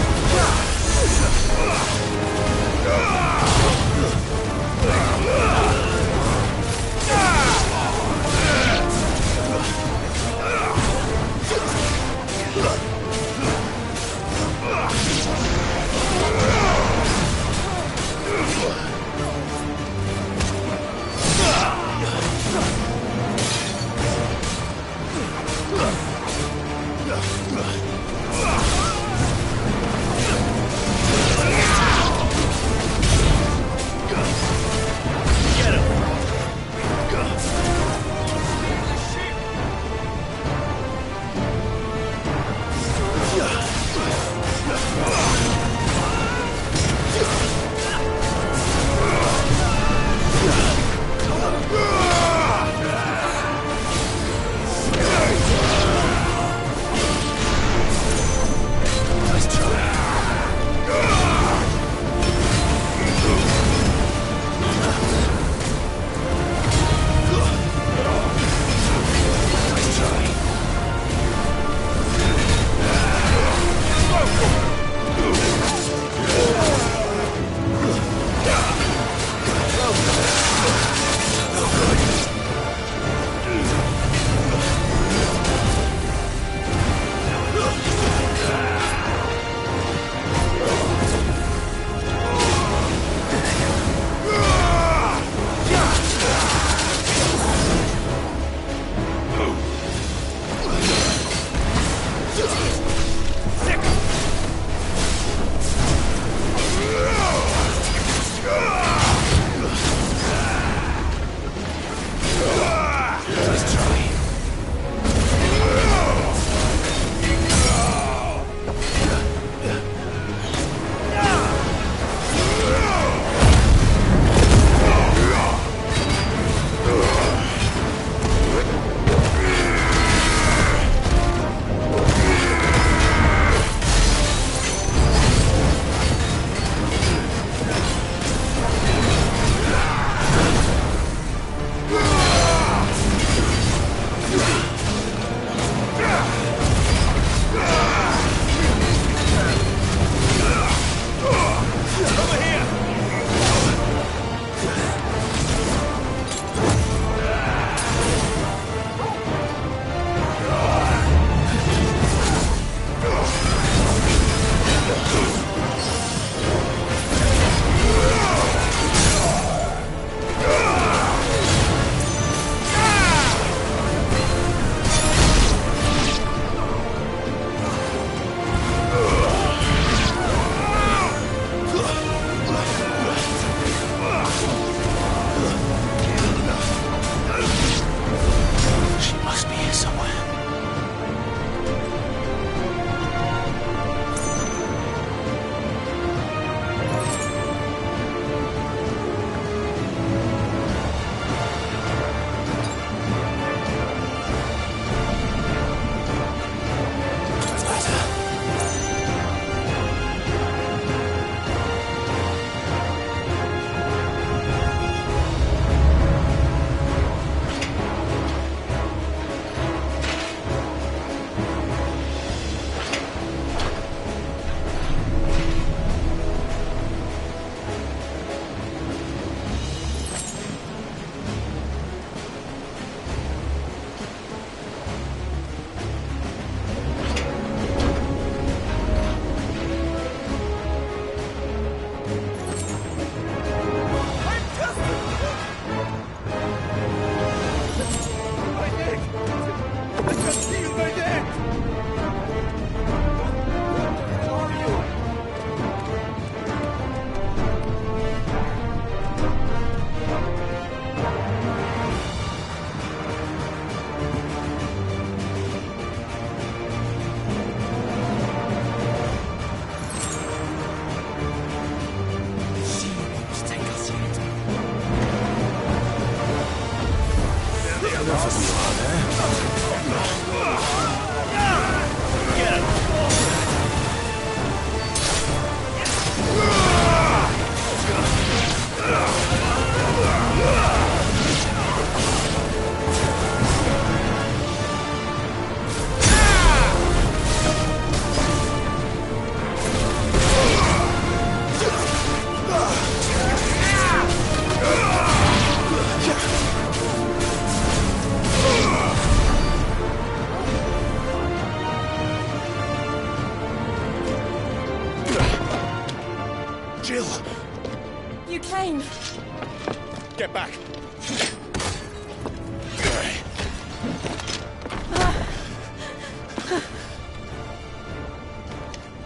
Get back!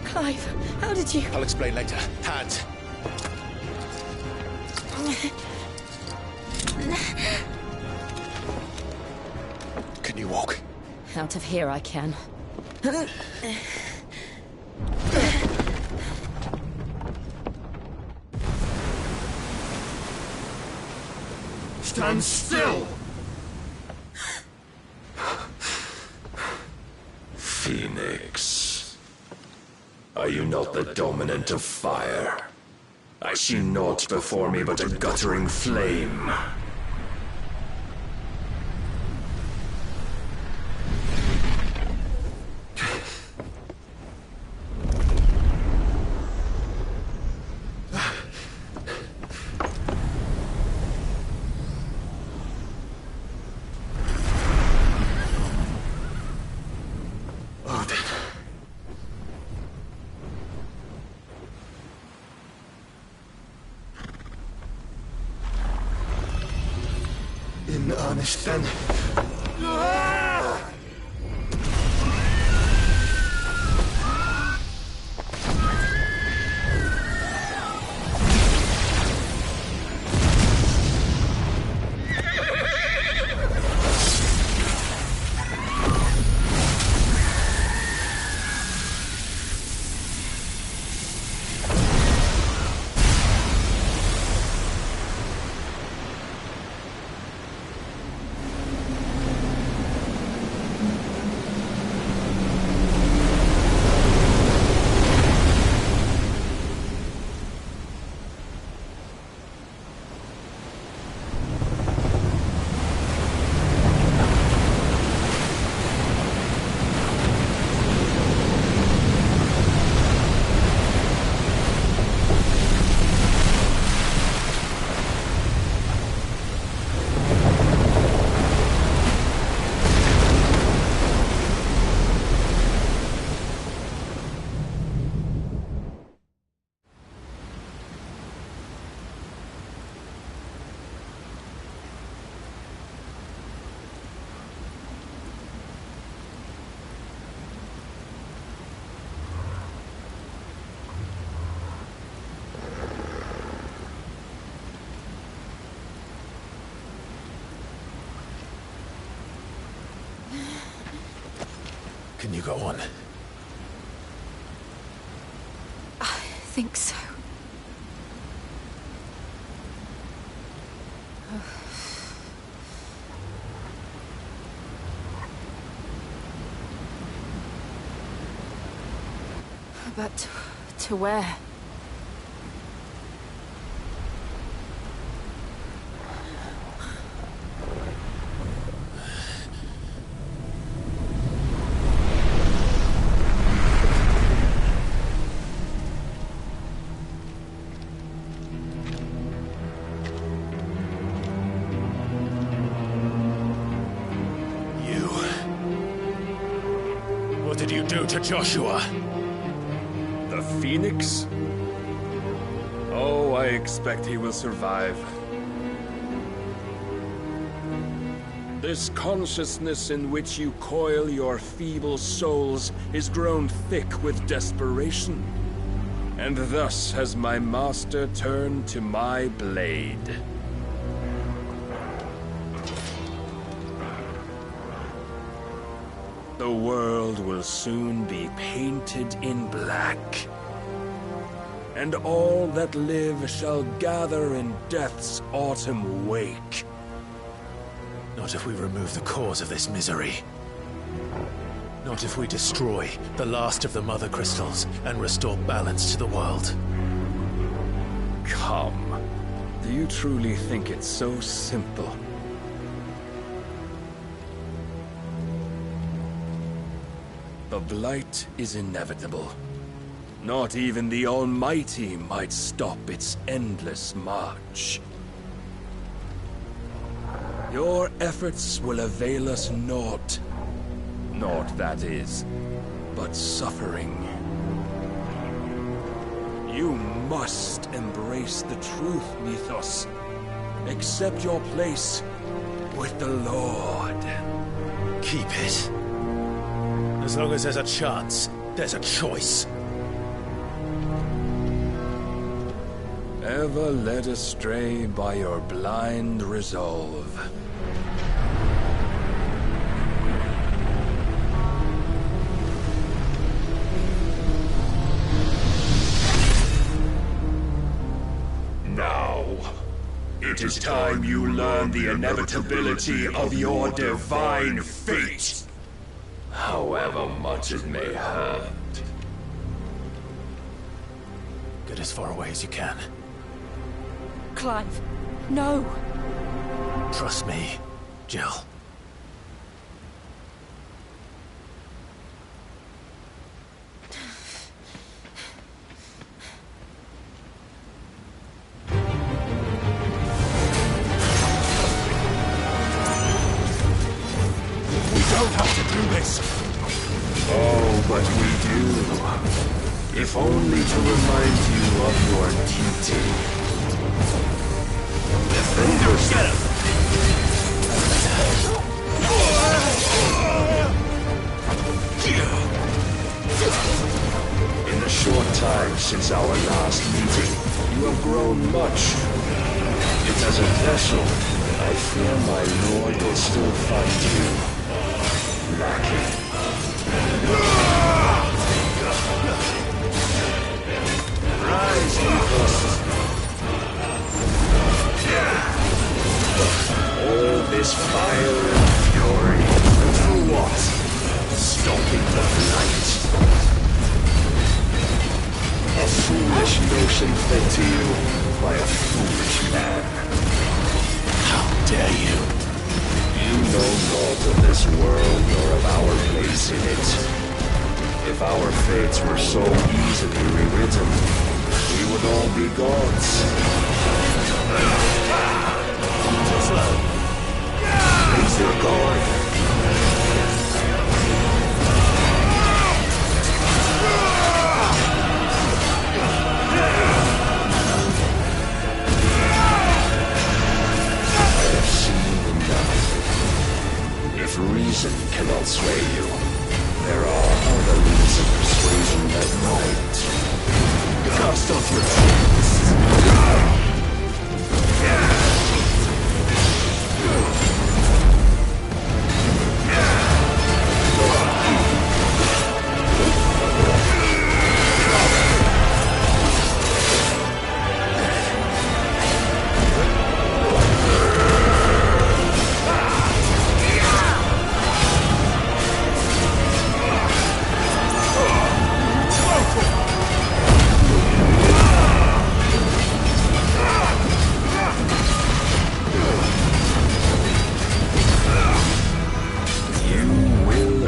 Clive, how did you... I'll explain later. Hands. Can you walk? Out of here I can. Stand still! Phoenix. Are you not the dominant of fire? I see naught before me but a guttering flame. In earnest, then. Can you go on? I think so. But to where? What did you do to Joshua? The Phoenix? Oh, I expect he will survive. This consciousness in which you coil your feeble souls is grown thick with desperation. And thus has my master turned to my blade. The world will soon be painted in black. And all that live shall gather in death's autumn wake. Not if we remove the cause of this misery. Not if we destroy the last of the Mother Crystals and restore balance to the world. Come. Do you truly think it's so simple? The Blight is inevitable. Not even the Almighty might stop its endless march. Your efforts will avail us naught. Naught, that is, but suffering. You must embrace the truth, Mythos. Accept your place with the Lord. Keep it. As long as there's a chance, there's a choice. Ever led astray by your blind resolve. Now, it is time you learn the inevitability of your divine fate, however much it may hurt. Get as far away as you can. Clive, no. Trust me, Jill. Don't have to do this. Oh, but we do. If only to remind you of your duty. Defenders, get him! In the short time since our last meeting, you have grown much. Yet as a vessel, I fear my lord will still find you lacking. Rise, Nicholas. All this fire and fury, for what? Stopping the flight. A foolish notion fed to you by a foolish man. How dare you? You know naught of this world nor of our place in it. If our fates were so easily rewritten, we would all be gods. Raise your guard. I have seen enough. If reason cannot sway you, there are other means of persuasion that might. Cast off your chains.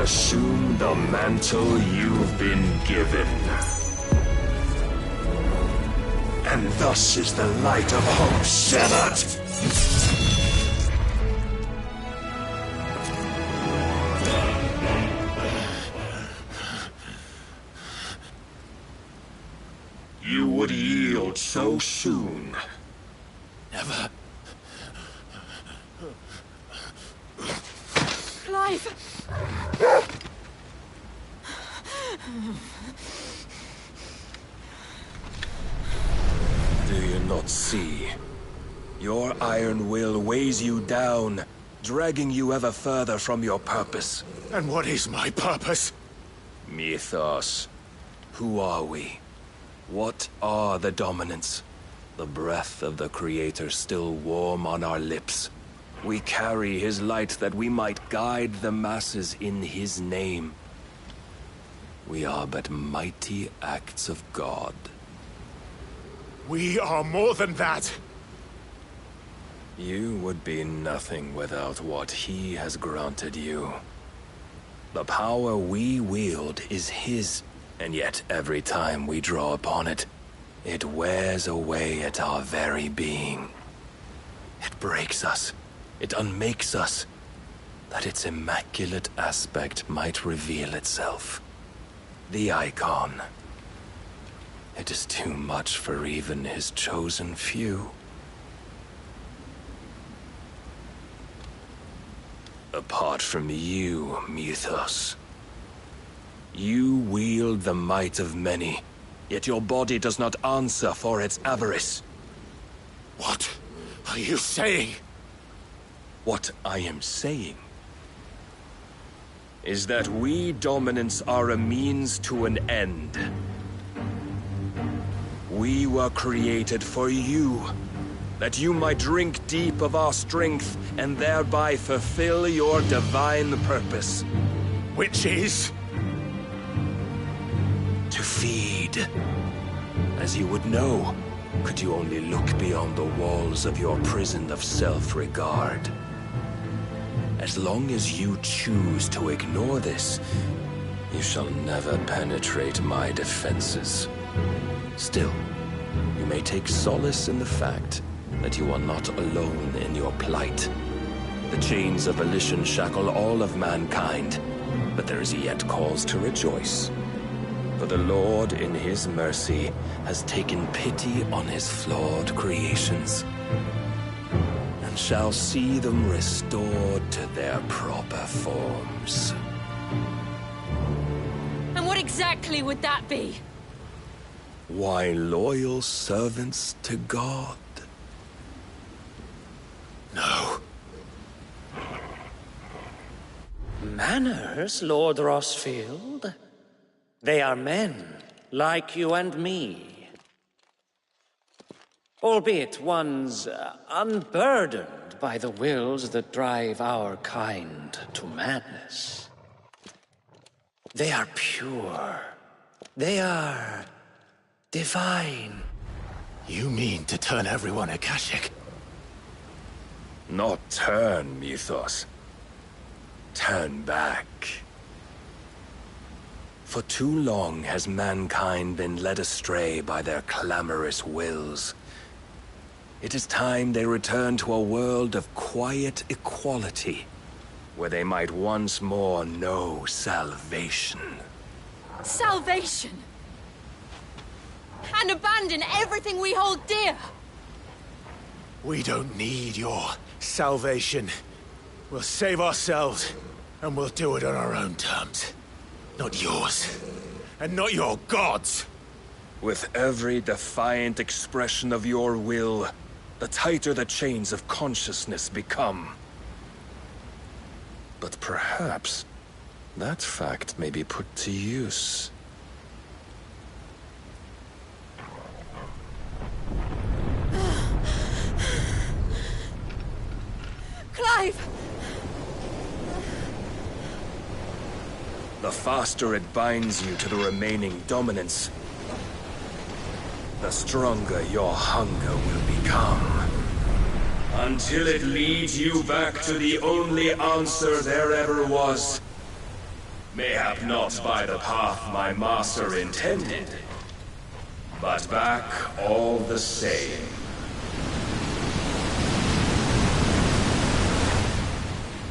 Assume the mantle you've been given. And thus is the light of hope severed. You would yield so soon. Never. Clive! Do you not see? Your iron will weighs you down, dragging you ever further from your purpose. And what is my purpose? Mythos. Who are we? What are the dominants? The breath of the Creator still warm on our lips. We carry his light that we might guide the masses in his name. We are but mighty acts of God. We are more than that. You would be nothing without what he has granted you. The power we wield is his, and yet every time we draw upon it, it wears away at our very being. It breaks us. It unmakes us, that its immaculate aspect might reveal itself. The icon. It is too much for even his chosen few. Apart from you, Mythos. You wield the might of many, yet your body does not answer for its avarice. What are you saying? What I am saying is that we dominants are a means to an end. We were created for you, that you might drink deep of our strength and thereby fulfill your divine purpose. Which is? To feed. As you would know, could you only look beyond the walls of your prison of self-regard. As long as you choose to ignore this, you shall never penetrate my defenses. Still, you may take solace in the fact that you are not alone in your plight. The chains of volition shackle all of mankind, but there is yet cause to rejoice. For the Lord, in his mercy, has taken pity on his flawed creations, and shall see them restored to their proper forms. And what exactly would that be? Why, loyal servants to God. No. Manners, Lord Rossfield? They are men, like you and me. Albeit ones unburdened by the wills that drive our kind to madness. They are pure. They are divine. You mean to turn everyone Akashic? Not turn, Mythos. Turn back. For too long has mankind been led astray by their clamorous wills. It is time they return to a world of quiet equality, where they might once more know salvation. Salvation! And abandon everything we hold dear! We don't need your salvation. We'll save ourselves, and we'll do it on our own terms. Not yours, and not your gods! With every defiant expression of your will, the tighter the chains of consciousness become. But perhaps that fact may be put to use. Clive! The faster it binds you to the remaining dominance, the stronger your hunger will become. Until it leads you back to the only answer there ever was. Mayhap not by the path my master intended, but back all the same.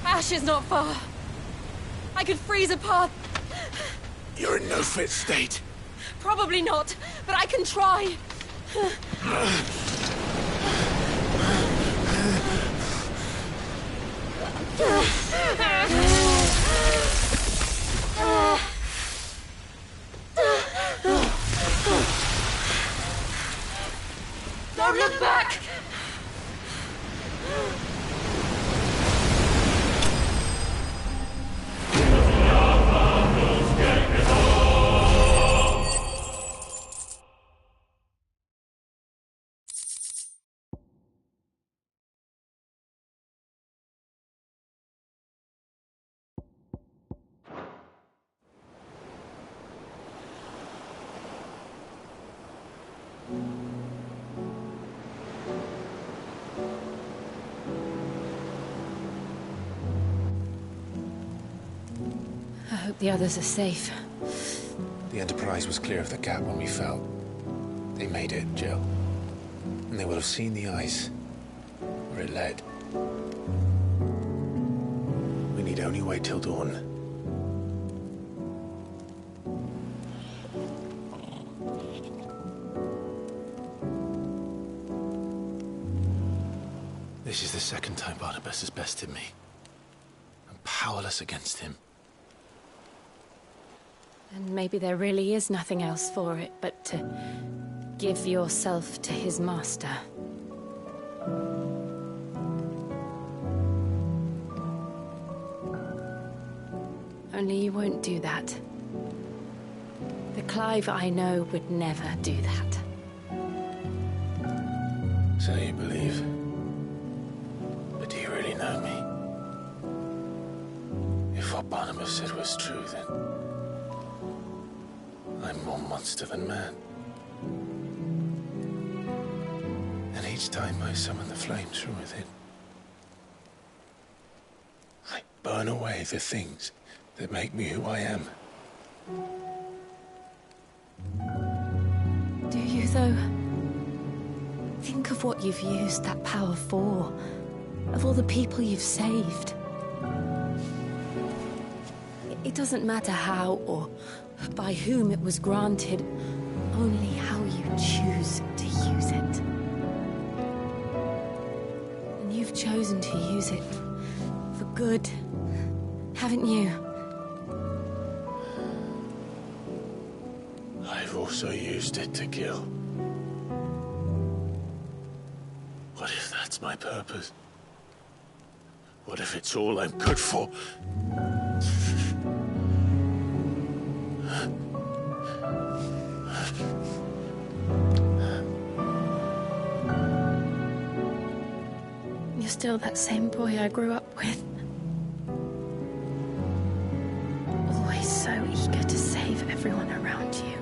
Ash is not far. I could freeze a path. You're in no fit state. Probably not, but I can try. Don't look back! I hope the others are safe. The Enterprise was clear of the gap when we fell. They made it, Jill. And they will have seen the ice, where it led. We need only wait till dawn. This is the second time Barnabas has bested me. And powerless against him. And maybe there really is nothing else for it but to give yourself to his master. Only you won't do that. The Clive I know would never do that. So you believe? But do you really know me? If what Barnabas said was true, then I'm more monster than man. And each time I summon the flames from within, I burn away the things that make me who I am. Do you, though? Think of what you've used that power for, of all the people you've saved. It doesn't matter how or by whom it was granted, only how you choose to use it. And you've chosen to use it for good, haven't you? I've also used it to kill. What if that's my purpose? What if it's all I'm good for? You're still that same boy I grew up with. Always so eager to save everyone around you,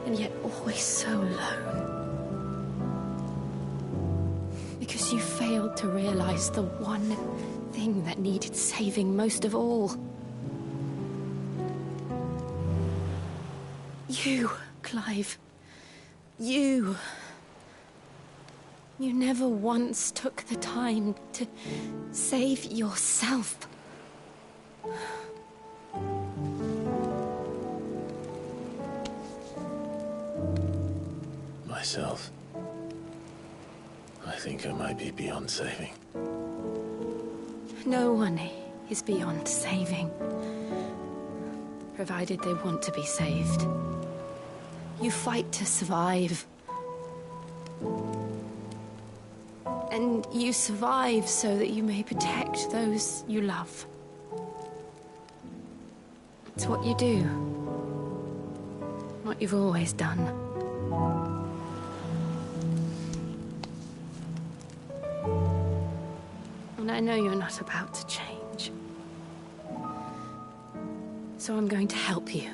and yet always so alone. Because you failed to realize the one thing that needed saving most of all. You, Clive. You. You never once took the time to save yourself. Myself? I think I might be beyond saving. No one is beyond saving, provided they want to be saved. You fight to survive. And you survive so that you may protect those you love. It's what you do. What you've always done. And I know you're not about to change. So I'm going to help you.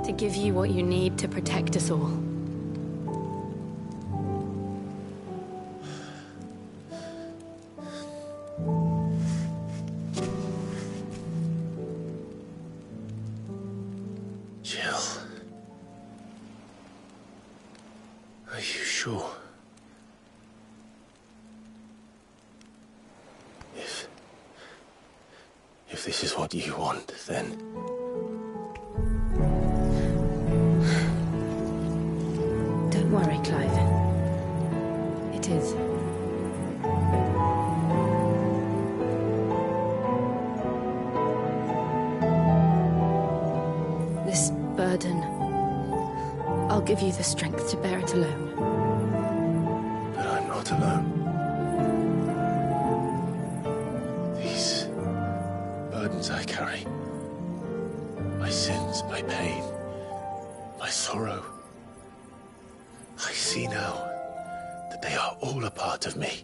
To give you what you need to protect us all. Jill. Are you sure? If this is what you want, then... Don't worry, Clive. It is. This burden, I'll give you the strength to bear it alone. But I'm not alone. These burdens I carry, my sins, my pain, my sorrow, I see now that they are all a part of me.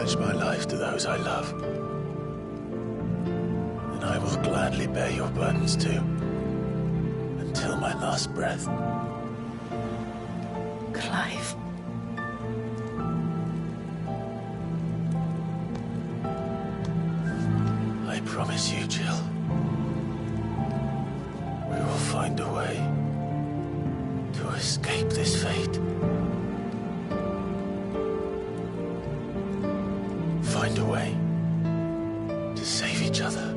pledge my life to those I love. And I will gladly bear your burdens too, until my last breath. Clive. I promise you, Jill. We will find a way to escape this fate. Find a way to save each other.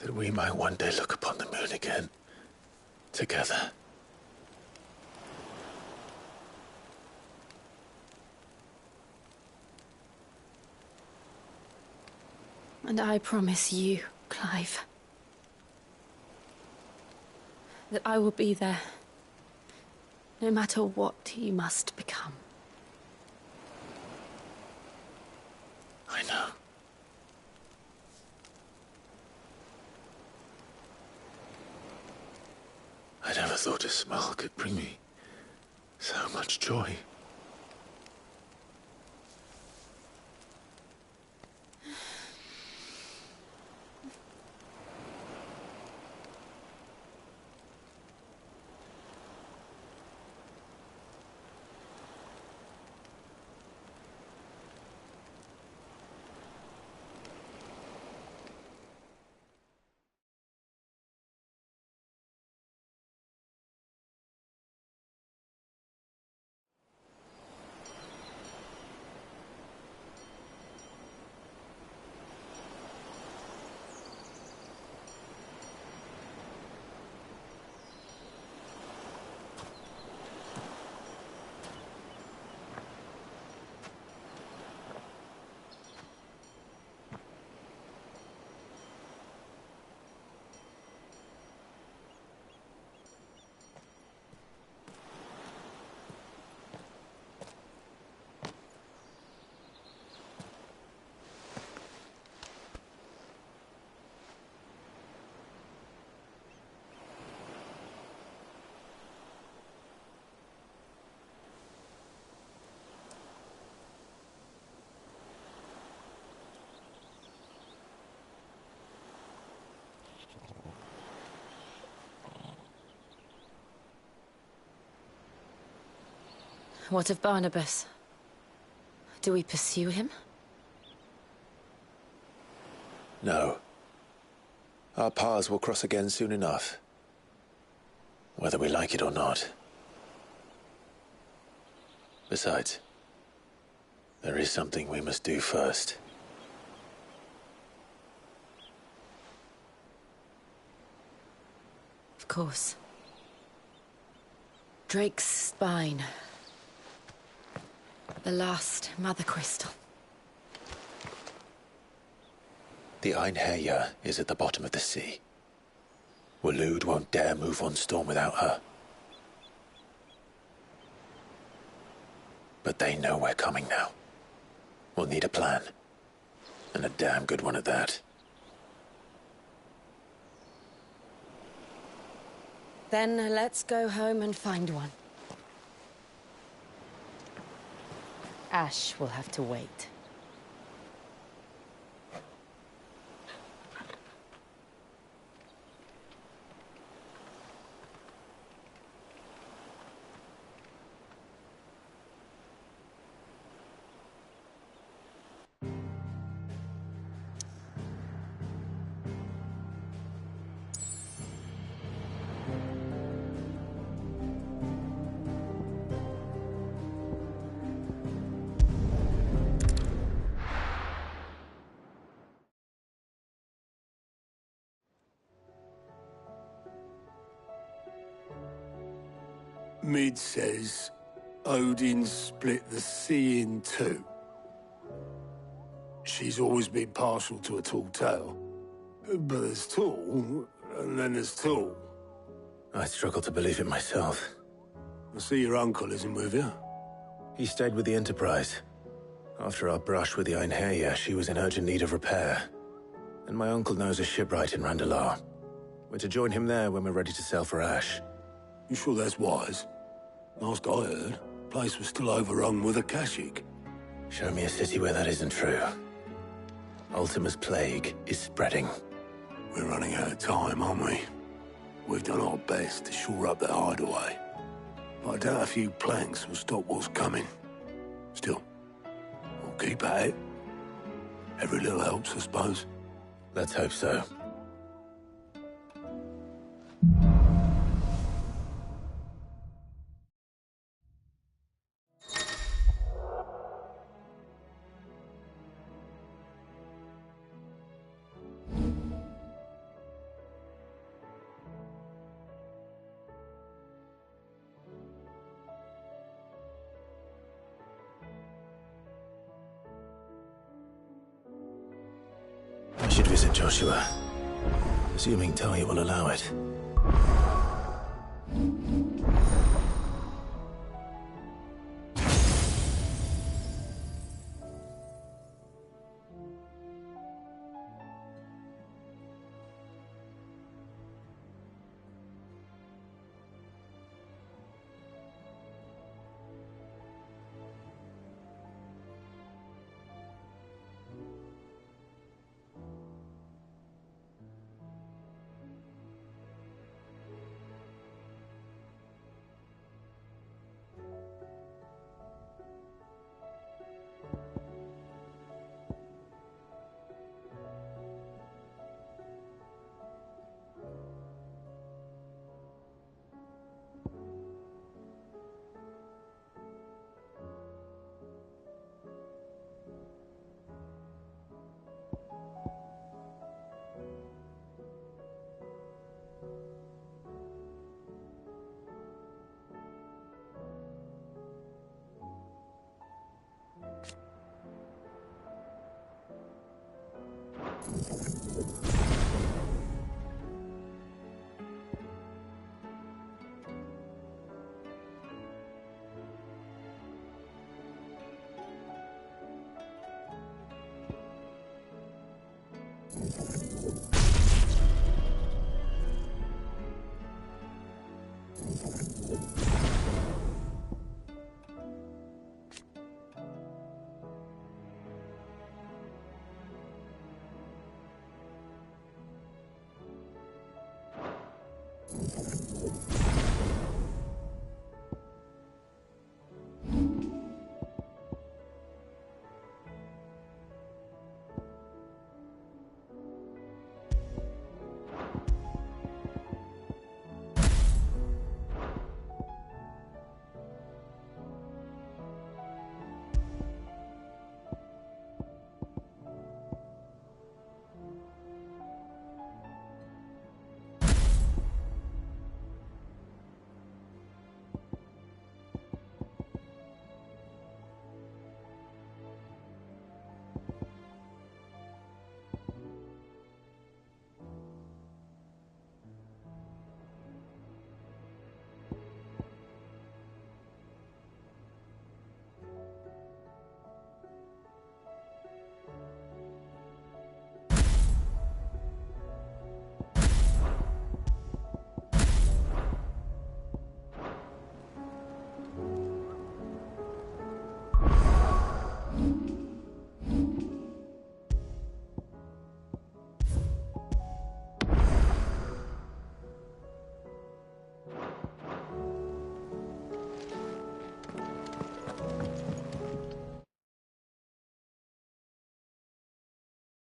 That we might one day look upon the moon again, together. And I promise you, Clive, that I will be there, no matter what you must become. I know. I never thought a smile could bring me so much joy. What of Barnabas? Do we pursue him? No. Our paths will cross again soon enough. Whether we like it or not. Besides, there is something we must do first. Of course. Drake's spine. The last Mother Crystal. The Einherjar is at the bottom of the sea. Waloed won't dare move on Storm without her. But they know we're coming now. We'll need a plan. And a damn good one at that. Then let's go home and find one. Ash will have to wait. Mid says Odin split the sea in two. She's always been partial to a tall tale. But there's tall, and then there's tall. I struggle to believe it myself. I see your uncle isn't with you. He stayed with the Enterprise. After our brush with the Einherja, she was in urgent need of repair. And my uncle knows a shipwright in Randalar. We're to join him there when we're ready to sail for Ash. You sure that's wise? Last I heard, the place was still overrun with Akashic. Show me a city where that isn't true. Ultima's plague is spreading. We're running out of time, aren't we? We've done our best to shore up the hideaway. But I doubt a few planks will stop what's coming. Still, we'll keep at it. Every little helps, I suppose. Let's hope so. I should visit Joshua, assuming Talia will allow it.